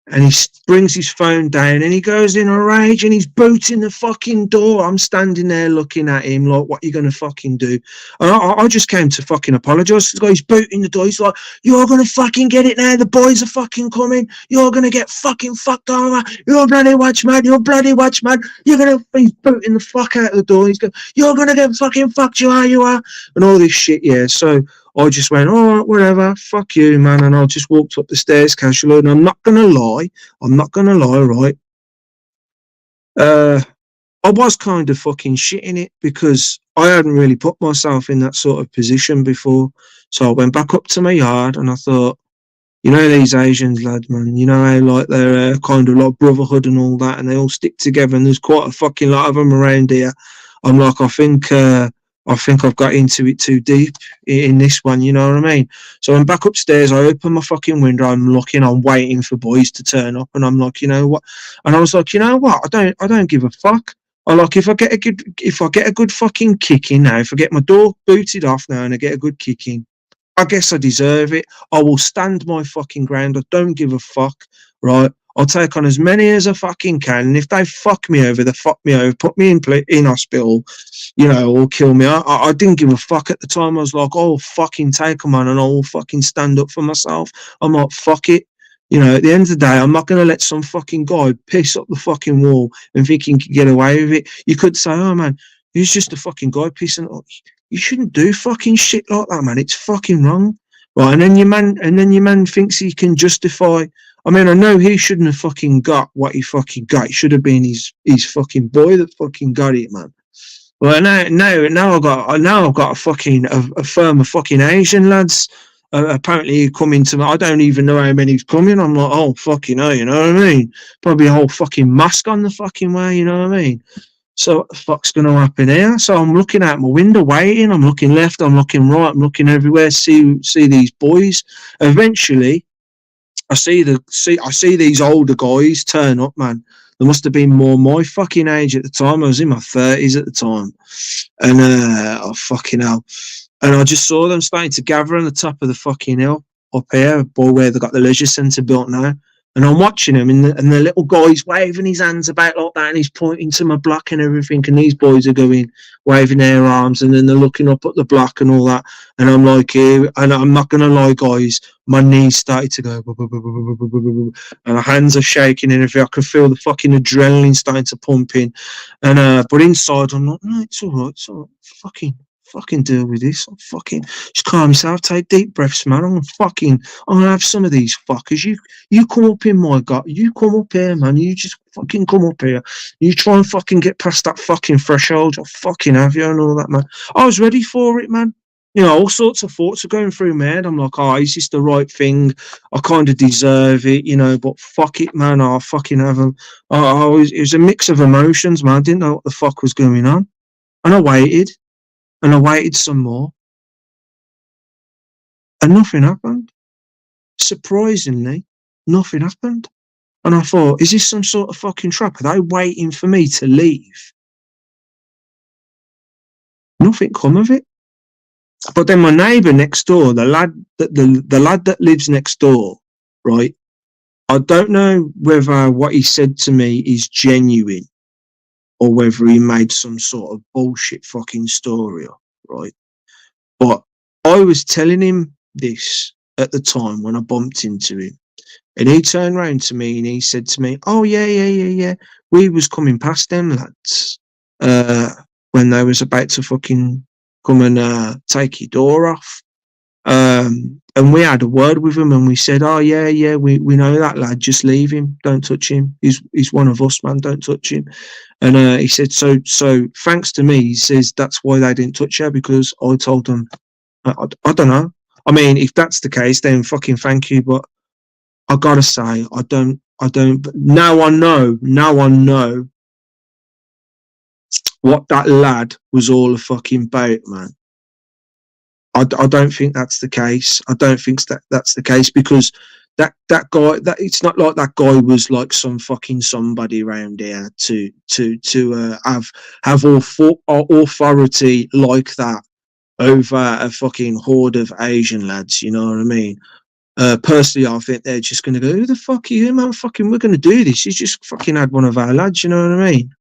And he brings his phone down and he goes in a rage and he's booting the fucking door. I'm standing there looking at him like, what are you going to fucking do? And I just came to fucking apologise. He's booting the door. He's like, you're going to fucking get it now. The boys are fucking coming. You're going to get fucking fucked over. You're bloody watchman. You're bloody watchman. You're going to, he's booting the fuck out of the door. He's going, you're going to get fucking fucked. You are. And all this shit, yeah. So I just went, all right, whatever, fuck you, man. And I just walked up the stairs casually. And I'm not going to lie, right? I was kind of fucking shitting it because I hadn't really put myself in that sort of position before. So I went back up to my yard and I thought, you know, these Asians, lads, man, you know how like they're kind of like brotherhood and all that, and they all stick together, and there's quite a fucking lot of them around here. I'm like, I think I've got into it too deep in this one, you know what I mean? So I'm back upstairs, I open my fucking window, I'm looking, I'm waiting for boys to turn up, and I'm like, you know what? And I was like, you know what? I don't give a fuck. I like, if I get a good fucking kick in now, if I get my door booted off now and I get a good kick in, I guess I deserve it. I will stand my fucking ground. I don't give a fuck, right? I'll take on as many as I fucking can. And if they fuck me over, they fuck me over, put me in hospital, you know, or kill me. I didn't give a fuck at the time. I was like, oh, fucking take them on and I'll fucking stand up for myself. I'm like, fuck it. You know, at the end of the day, I'm not going to let some fucking guy piss up the fucking wall and think he can get away with it. You could say, oh, man, He's just a fucking guy pissing. You shouldn't do fucking shit like that, man. It's fucking wrong, right? And then your man thinks he can justify. I mean, I know he shouldn't have fucking got what he fucking got. It should have been his fucking boy that fucking got it, man. Well, now I've got a firm of fucking Asian lads. Apparently coming to me. I don't even know how many's coming. I'm like, oh fucking hell, you know what I mean? Probably a whole fucking mosque on the fucking way, you know what I mean? So what the fuck's going to happen here? So I'm looking out my window, waiting. I'm looking left. I'm looking right. I'm looking everywhere. See these boys. Eventually, I see these older guys turn up, man. There must have been more my fucking age at the time. I was in my 30s at the time, and oh fucking hell! And I just saw them starting to gather on the top of the fucking hill up here, boy, where they got the leisure centre built now. And I'm watching him, and the little guy's waving his hands about like that, and he's pointing to my block and everything. And these boys are going, waving their arms, and then they're looking up at the block and all that. And I'm like, and I'm not going to lie, guys, my knees started to go, and my hands are shaking and everything. I can feel the fucking adrenaline starting to pump in. And but inside, I'm like, no, it's all right, it's all right. Fucking deal with this. I'm fucking just calm yourself, take deep breaths, man. I'm gonna have some of these fuckers. You come up in my gut. You come up here, man. You just fucking come up here. You try and fucking get past that fucking threshold. I'll fucking have you and all that, man. I was ready for it, man. You know, all sorts of thoughts are going through my head. I'm like, oh, is this the right thing? I kind of deserve it, you know, but fuck it, man. I'll fucking have them. It was a mix of emotions, man. I didn't know what the fuck was going on. And I waited. And I waited some more, and nothing happened. Surprisingly, nothing happened. And I thought, is this some sort of fucking trap? Are they waiting for me to leave? Nothing come of it. But then my neighbour next door, the lad that lives next door, right? I don't know whether what he said to me is genuine or whether he made some sort of bullshit fucking story up, right? But I was telling him this at the time when I bumped into him. And he turned round to me and he said to me, oh, yeah. We was coming past them lads when they was about to fucking come and take your door off. And we had a word with him and we said, oh, yeah, we know that lad. Just leave him. Don't touch him. He's one of us, man. Don't touch him. And he said, so thanks to me, he says that's why they didn't touch her, because I told them, I don't know. I mean, if that's the case, then fucking thank you. But I gotta say, I don't. Now I know what that lad was all a fucking about, man. I don't think that's the case. I don't think that's the case, because that guy, that it's not like that guy was like some fucking somebody around here to have authority like that over a fucking horde of Asian lads. You know what I mean? Personally, I think they're just going to go, who the fuck are you, man? Fucking, we're going to do this. He's just fucking had one of our lads. You know what I mean?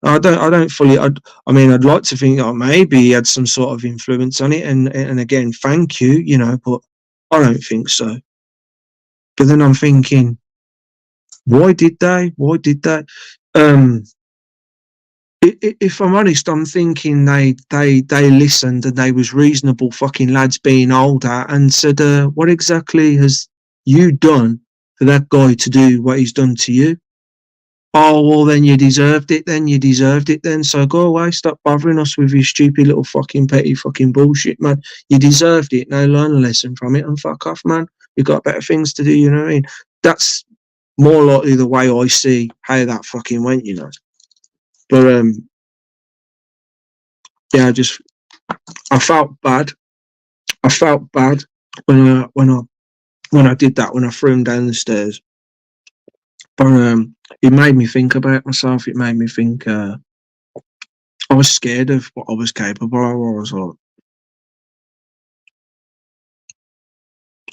I don't fully. I mean, I'd like to think that maybe he had some sort of influence on it, and again, thank you, you know, but I don't think so. But then I'm thinking, why did they? Why did they? If I'm honest, I'm thinking they listened and they was reasonable fucking lads being older and said, what exactly has you done for that guy to do what he's done to you? Oh, well, then you deserved it then. So go away, stop bothering us with your stupid little fucking petty fucking bullshit, man. You deserved it. Now learn a lesson from it and fuck off, man. You've got better things to do, you know what I mean? That's more likely the way I see how that fucking went, you know. But yeah, I felt bad. I felt bad when I did that, when I threw him down the stairs. But it made me think about myself. It made me think I was scared of what I was capable of. I was like,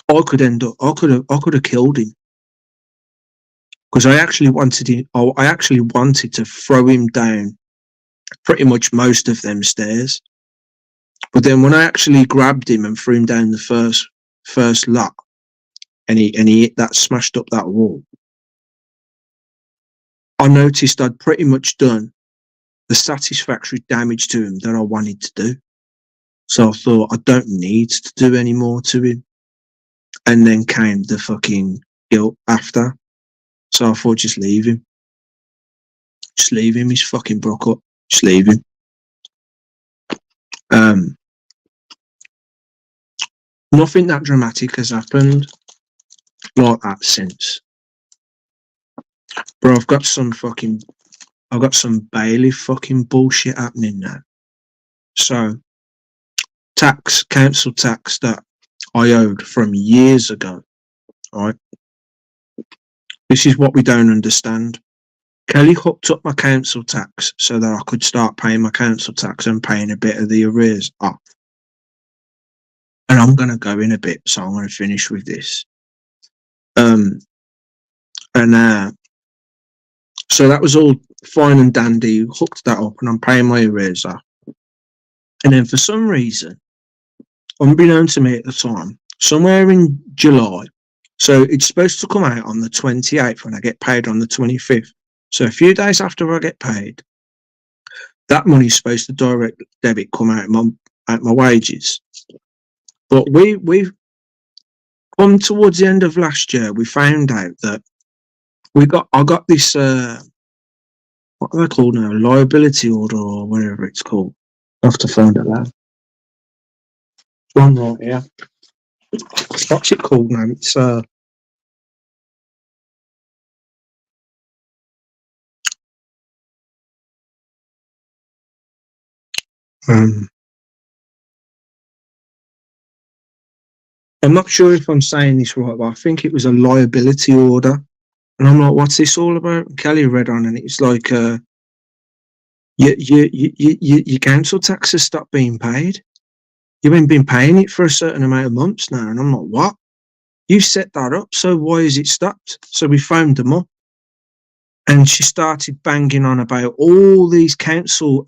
I could have killed him, because I actually wanted him. I actually wanted to throw him down pretty much most of them stairs. But then when I actually grabbed him and threw him down the first lot, and he hit that, smashed up that wall, I noticed I'd pretty much done the satisfactory damage to him that I wanted to do. So I thought, I don't need to do any more to him. And then came the fucking guilt after. So I thought, just leave him. Just leave him. He's fucking broke up. Just leave him. Nothing that dramatic has happened like that since. Bro, I've got some bailiff fucking bullshit happening now. So, council tax that I owed from years ago, right? This is what we don't understand. Kelly hooked up my council tax so that I could start paying my council tax and paying a bit of the arrears off. And I'm going to go in a bit, so I'm going to finish with this. So that was all fine and dandy, hooked that up, and I'm paying my arrears off. And then for some reason, unbeknown to me at the time, somewhere in July, so it's supposed to come out on the 28th when I get paid on the 25th. So a few days after I get paid, that money's supposed to direct debit come out my wages. But we've come towards the end of last year, we found out that I got this what are they called now? Liability order or whatever it's called. I have to find it out. One right here. What's it called now? It's I'm not sure if I'm saying this right, but I think it was a liability order. And I'm like, what's this all about? And Kelly read on, and it's like, your council tax has stopped being paid. You haven't been paying it for a certain amount of months now. And I'm like, what? You set that up, so why is it stopped? So we phoned them up. And she started banging on about all these council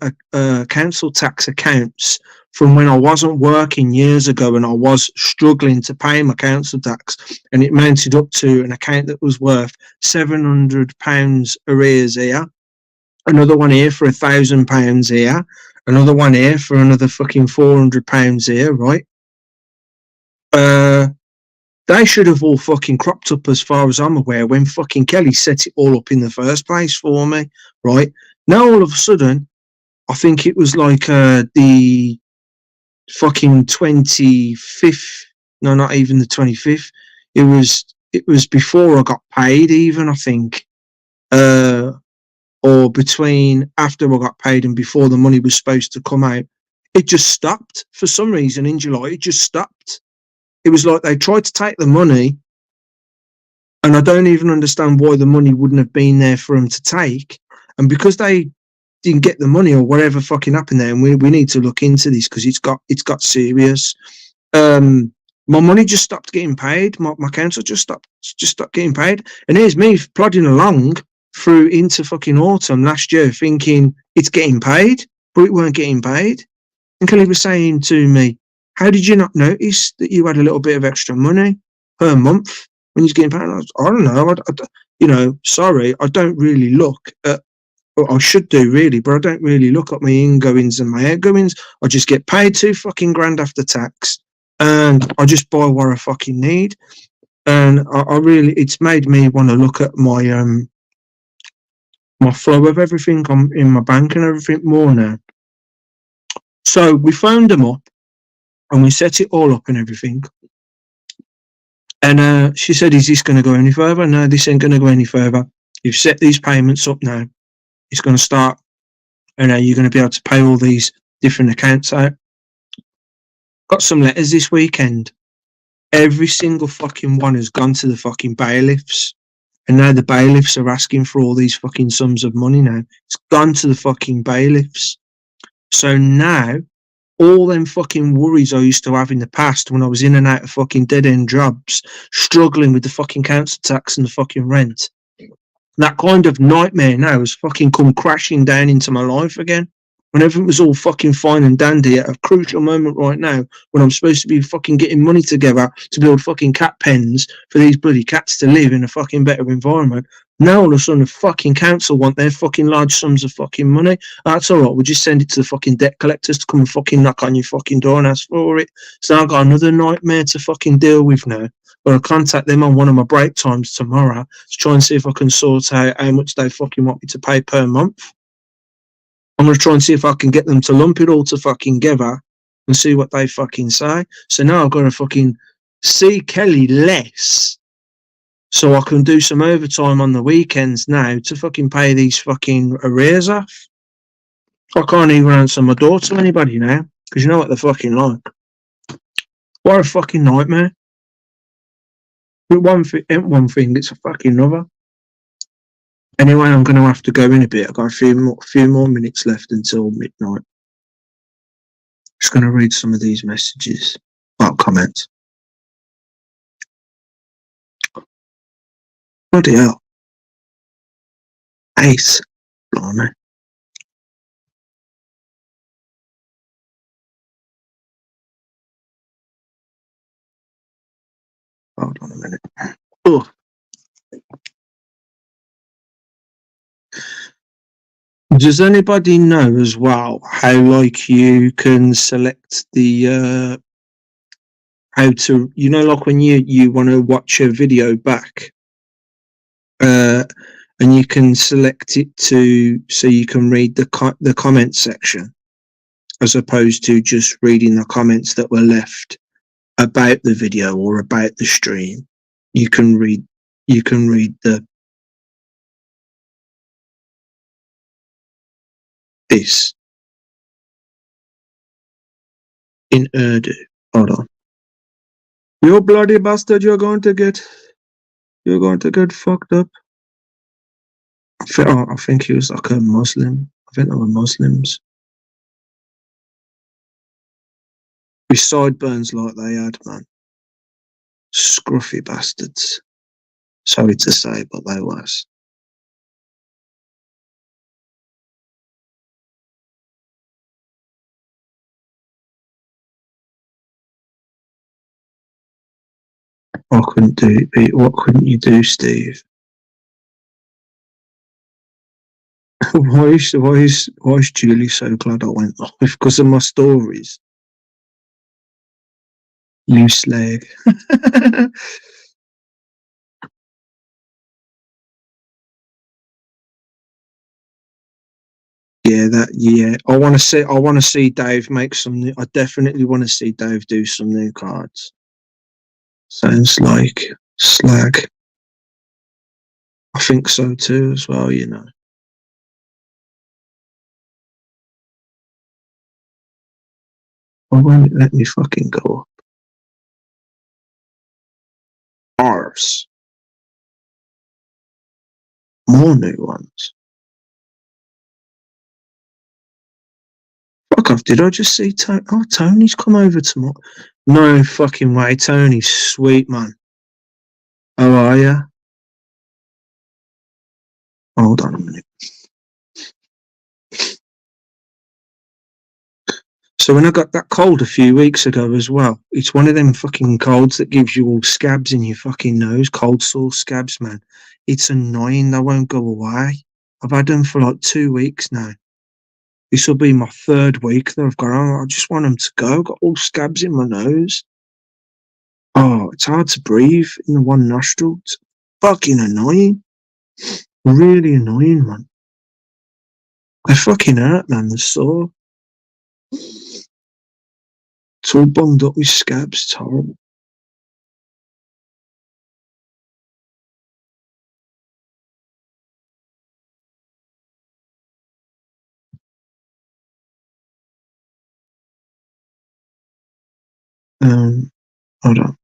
tax accounts from when I wasn't working years ago and I was struggling to pay my council tax, and it mounted up to an account that was worth £700 arrears here, another one here for £1,000 here, another one here for another fucking £400 here, right? They should have all fucking cropped up as far as I'm aware when fucking Kelly set it all up in the first place for me, right? Now all of a sudden, I think it was like the fucking 25th, no, not even the 25th. It was before I got paid even, I think. Or between after I got paid and before the money was supposed to come out. It just stopped. For some reason in July, it just stopped. It was like they tried to take the money, and I don't even understand why the money wouldn't have been there for them to take. And because they didn't get the money or whatever fucking happened there, and we need to look into this because it's got serious. My money just stopped getting paid. My council just stopped getting paid. And here's me plodding along through into fucking autumn last year thinking it's getting paid, but it weren't getting paid. And Kelly was saying to me, how did you not notice that you had a little bit of extra money per month when you're getting paid? I don't know. Sorry, I don't really look at, or I should do really, but I don't really look at my ingoings and my outgoings. I just get paid $2,000 after tax, and I just buy what I fucking need. And I really, it's made me want to look at my my flow of everything in my bank and everything more now. So we phoned them up, and we set it all up and everything. And she said, is this going to go any further? No, this ain't going to go any further. You've set these payments up now. It's going to start, and you're going to be able to pay all these different accounts out. Got some letters this weekend. Every single fucking one has gone to the fucking bailiffs. And now the bailiffs are asking for all these fucking sums of money now. It's gone to the fucking bailiffs. So now, all them fucking worries I used to have in the past when I was in and out of fucking dead-end jobs, struggling with the fucking council tax and the fucking rent, that kind of nightmare now has fucking come crashing down into my life again. when everything was all fucking fine and dandy at a crucial moment right now when I'm supposed to be fucking getting money together to build fucking cat pens for these bloody cats to live in a fucking better environment. Now all of a sudden the fucking council want their fucking large sums of fucking money. That's all right. We'll just send it to the fucking debt collectors to come and fucking knock on your fucking door and ask for it. So I've got another nightmare to fucking deal with now. But I'll contact them on one of my break times tomorrow to try and see if I can sort out how much they fucking want me to pay per month. I'm going to try and see if I can get them to lump it all to fucking together and see what they fucking say. So now I've got to fucking see Kelly less so I can do some overtime on the weekends now to fucking pay these fucking arrears off. I can't even answer my door to anybody now because you know what they're fucking like. What a fucking nightmare. But one thing, it's a fucking another. Anyway, I'm going to have to go in a bit. I've got a few more minutes left until midnight. Just going to read some of these messages. Well, comments. Bloody hell. Ace. Blimey. Hold on a minute. Oh. Does anybody know as well how like you can select the how to, you know, like when you want to watch a video back and you can select it to so you can read the comment section as opposed to just reading the comments that were left about the video or about the stream. You can read this in Urdu. Hold on. You bloody bastard, you're going to get fucked up. I think he was like a Muslim. I think they were Muslims. With sideburns like they had, man. Scruffy bastards. Sorry to say, but they was. What couldn't you do, Steve? why is Julie so glad I went live? Because of my stories. You slag. Yeah. I want to see Dave make some new, I definitely want to see Dave do some new cards. Sounds like slag. I think so too as well, you know. Why won't it let me fucking go up? Arse. More new ones. Fuck off, did I just see Tony? Oh, Tony's come over tomorrow. No fucking way, Tony's sweet, man. How are you? Hold on a minute. So when I got that cold a few weeks ago as well, it's one of them fucking colds that gives you all scabs in your fucking nose, cold sore scabs, man. It's annoying, they won't go away. I've had them for like 2 weeks now. This will be my 3rd week that I've got on. I just want them to go. I've got all scabs in my nose. Oh, it's hard to breathe in the one nostril. It's fucking annoying. Really annoying, man. They fucking hurt, man. They're sore. It's all bunged up with scabs. It's horrible. Hold on.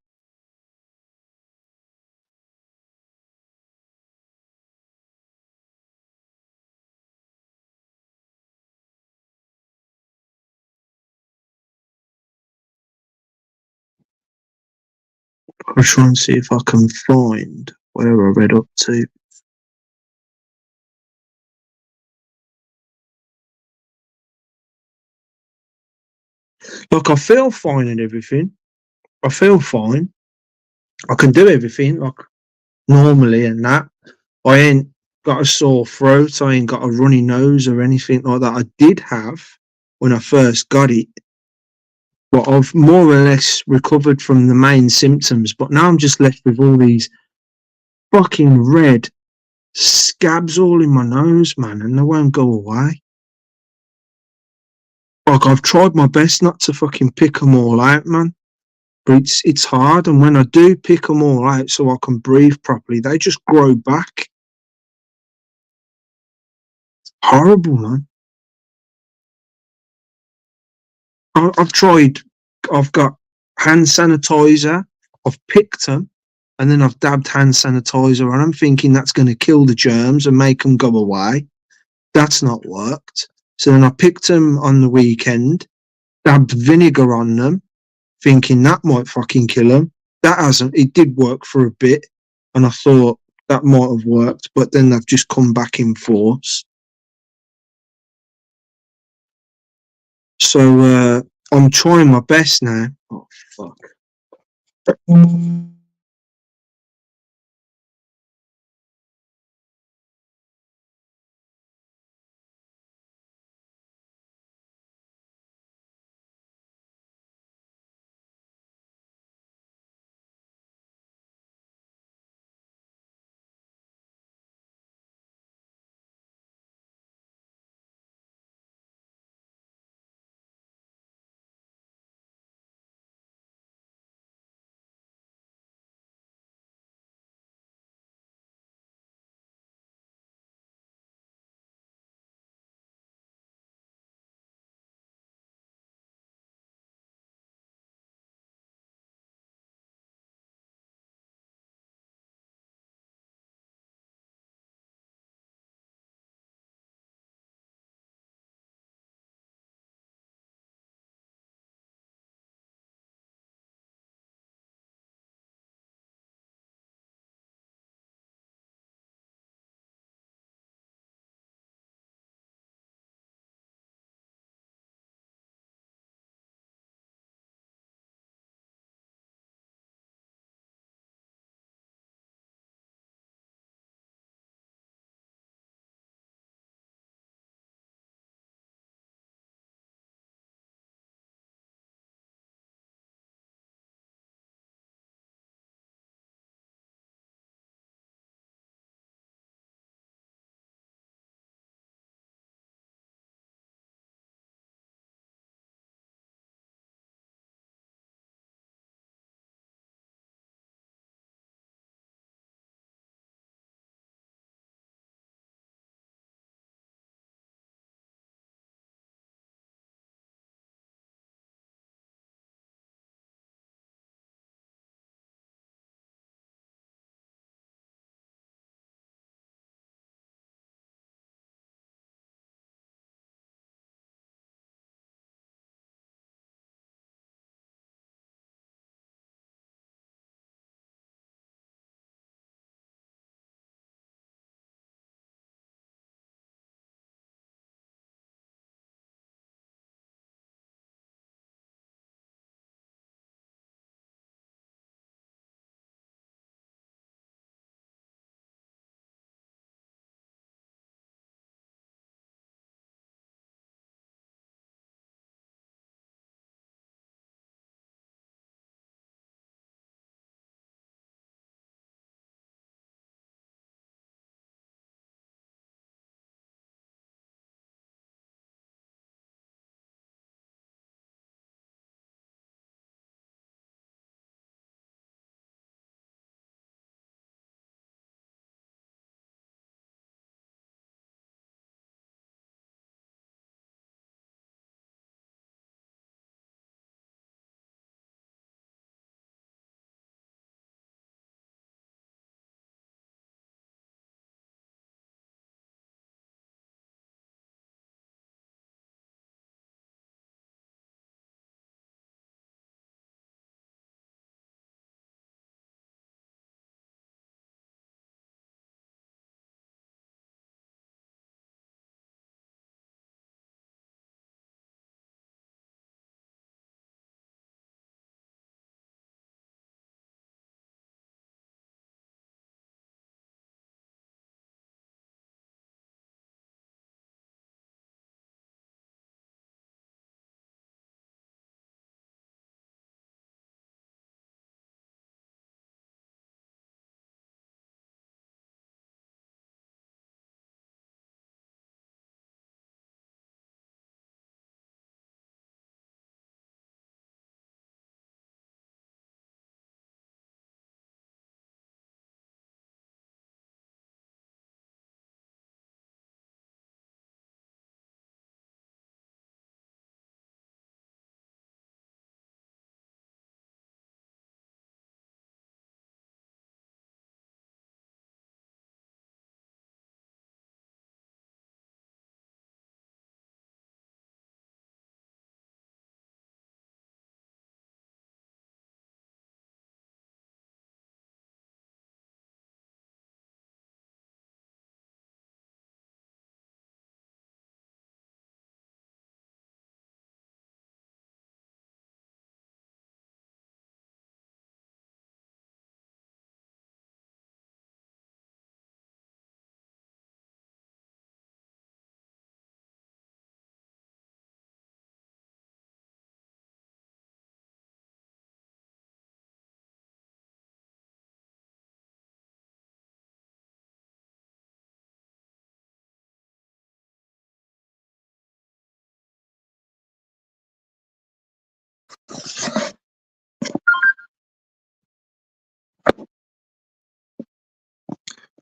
I'll try and see if I can find where I read up to. Like, I feel fine and everything. I feel fine. I can do everything like normally and that. I ain't got a sore throat. I ain't got a runny nose or anything like that. I did have when I first got it, but I've more or less recovered from the main symptoms. But now I'm just left with all these fucking red scabs all in my nose, man, and they won't go away. Like, I've tried my best not to fucking pick them all out, man. But it's hard, and when I do pick them all out so I can breathe properly, they just grow back. Horrible, man. I've tried. I've got hand sanitizer. I've picked them, and then I've dabbed hand sanitizer on them, thinking that's going to kill the germs and make them go away. That's not worked. So then I picked them on the weekend, dabbed vinegar on them, thinking that might fucking kill them. That hasn't. It did work for a bit, and I thought that might have worked, but then they've just come back in force. So I'm trying my best now. Oh fuck.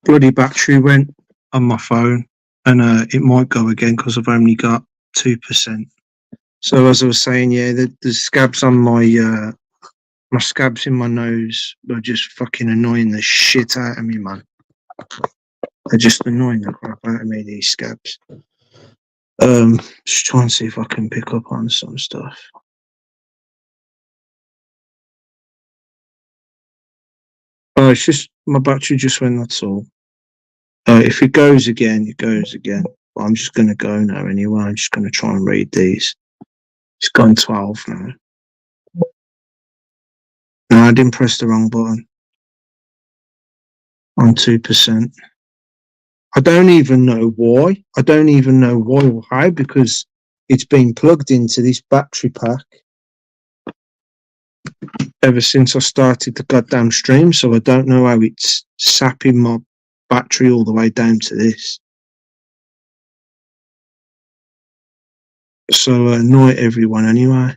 Bloody battery went on my phone, and it might go again because I've only got 2%. So as I was saying, yeah, the scabs on my scabs in my nose are just fucking annoying the shit out of me, man. They're just annoying the crap out of me, these scabs. Just try and see if I can pick up on some stuff. Oh, it's just my battery just went, that's all. If it goes again, it goes again. But I'm just going to go now anyway. I'm just going to try and read these. It's gone 12 now. No, I didn't press the wrong button. On 2%. I don't even know why. I don't even know why or how, because it's been plugged into this battery pack ever since I started the goddamn stream, so I don't know how it's sapping my battery all the way down to this. So night everyone anyway.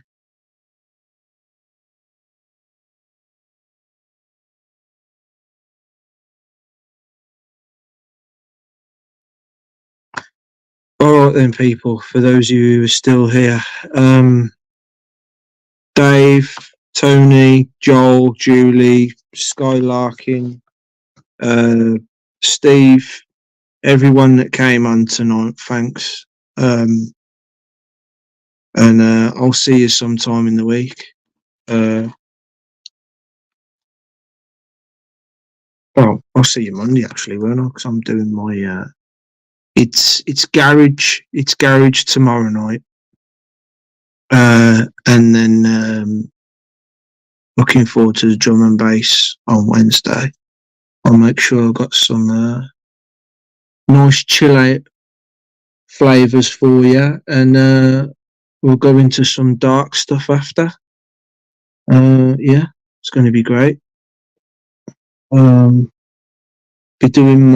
Alright then people, for those of you who are still here, Dave, Tony, Joel, Julie, Skylarkin, Steve, everyone that came on tonight, thanks. And I'll see you sometime in the week. Well, I'll see you Monday actually, won't I? Because I'm doing my it's garage tomorrow night. And then looking forward to the drum and bass on Wednesday. I'll make sure I've got some nice chill out flavours for you, and we'll go into some dark stuff after. Yeah, it's going to be great. Be doing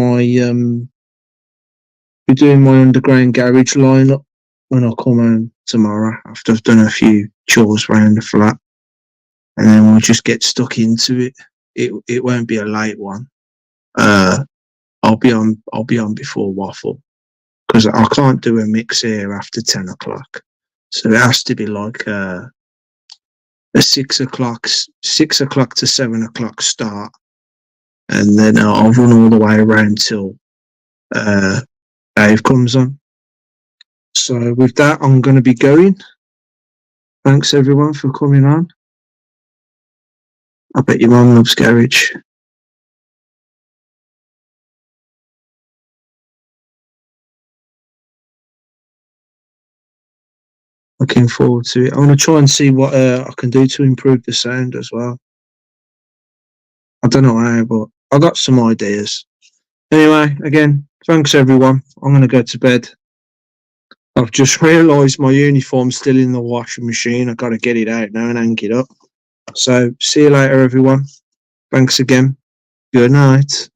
my underground garage lineup when I come home tomorrow after I've done a few chores around the flat, and then we'll just get stuck into it. It won't be a late one. I'll be on before waffle, because I can't do a mix here after 10 o'clock. So it has to be like a 6 o'clock to 7 o'clock start, and then I'll run all the way around till Dave comes on. So with that, I'm going to be going. Thanks everyone for coming on. I bet your mum loves garage. Looking forward to it. I want to try and see what I can do to improve the sound as well. I don't know how, but I got some ideas. Anyway, again, thanks everyone. I'm going to go to bed. I've just realised my uniform's still in the washing machine. I've got to get it out now and hang it up. So see you later, everyone. Thanks again. Good night.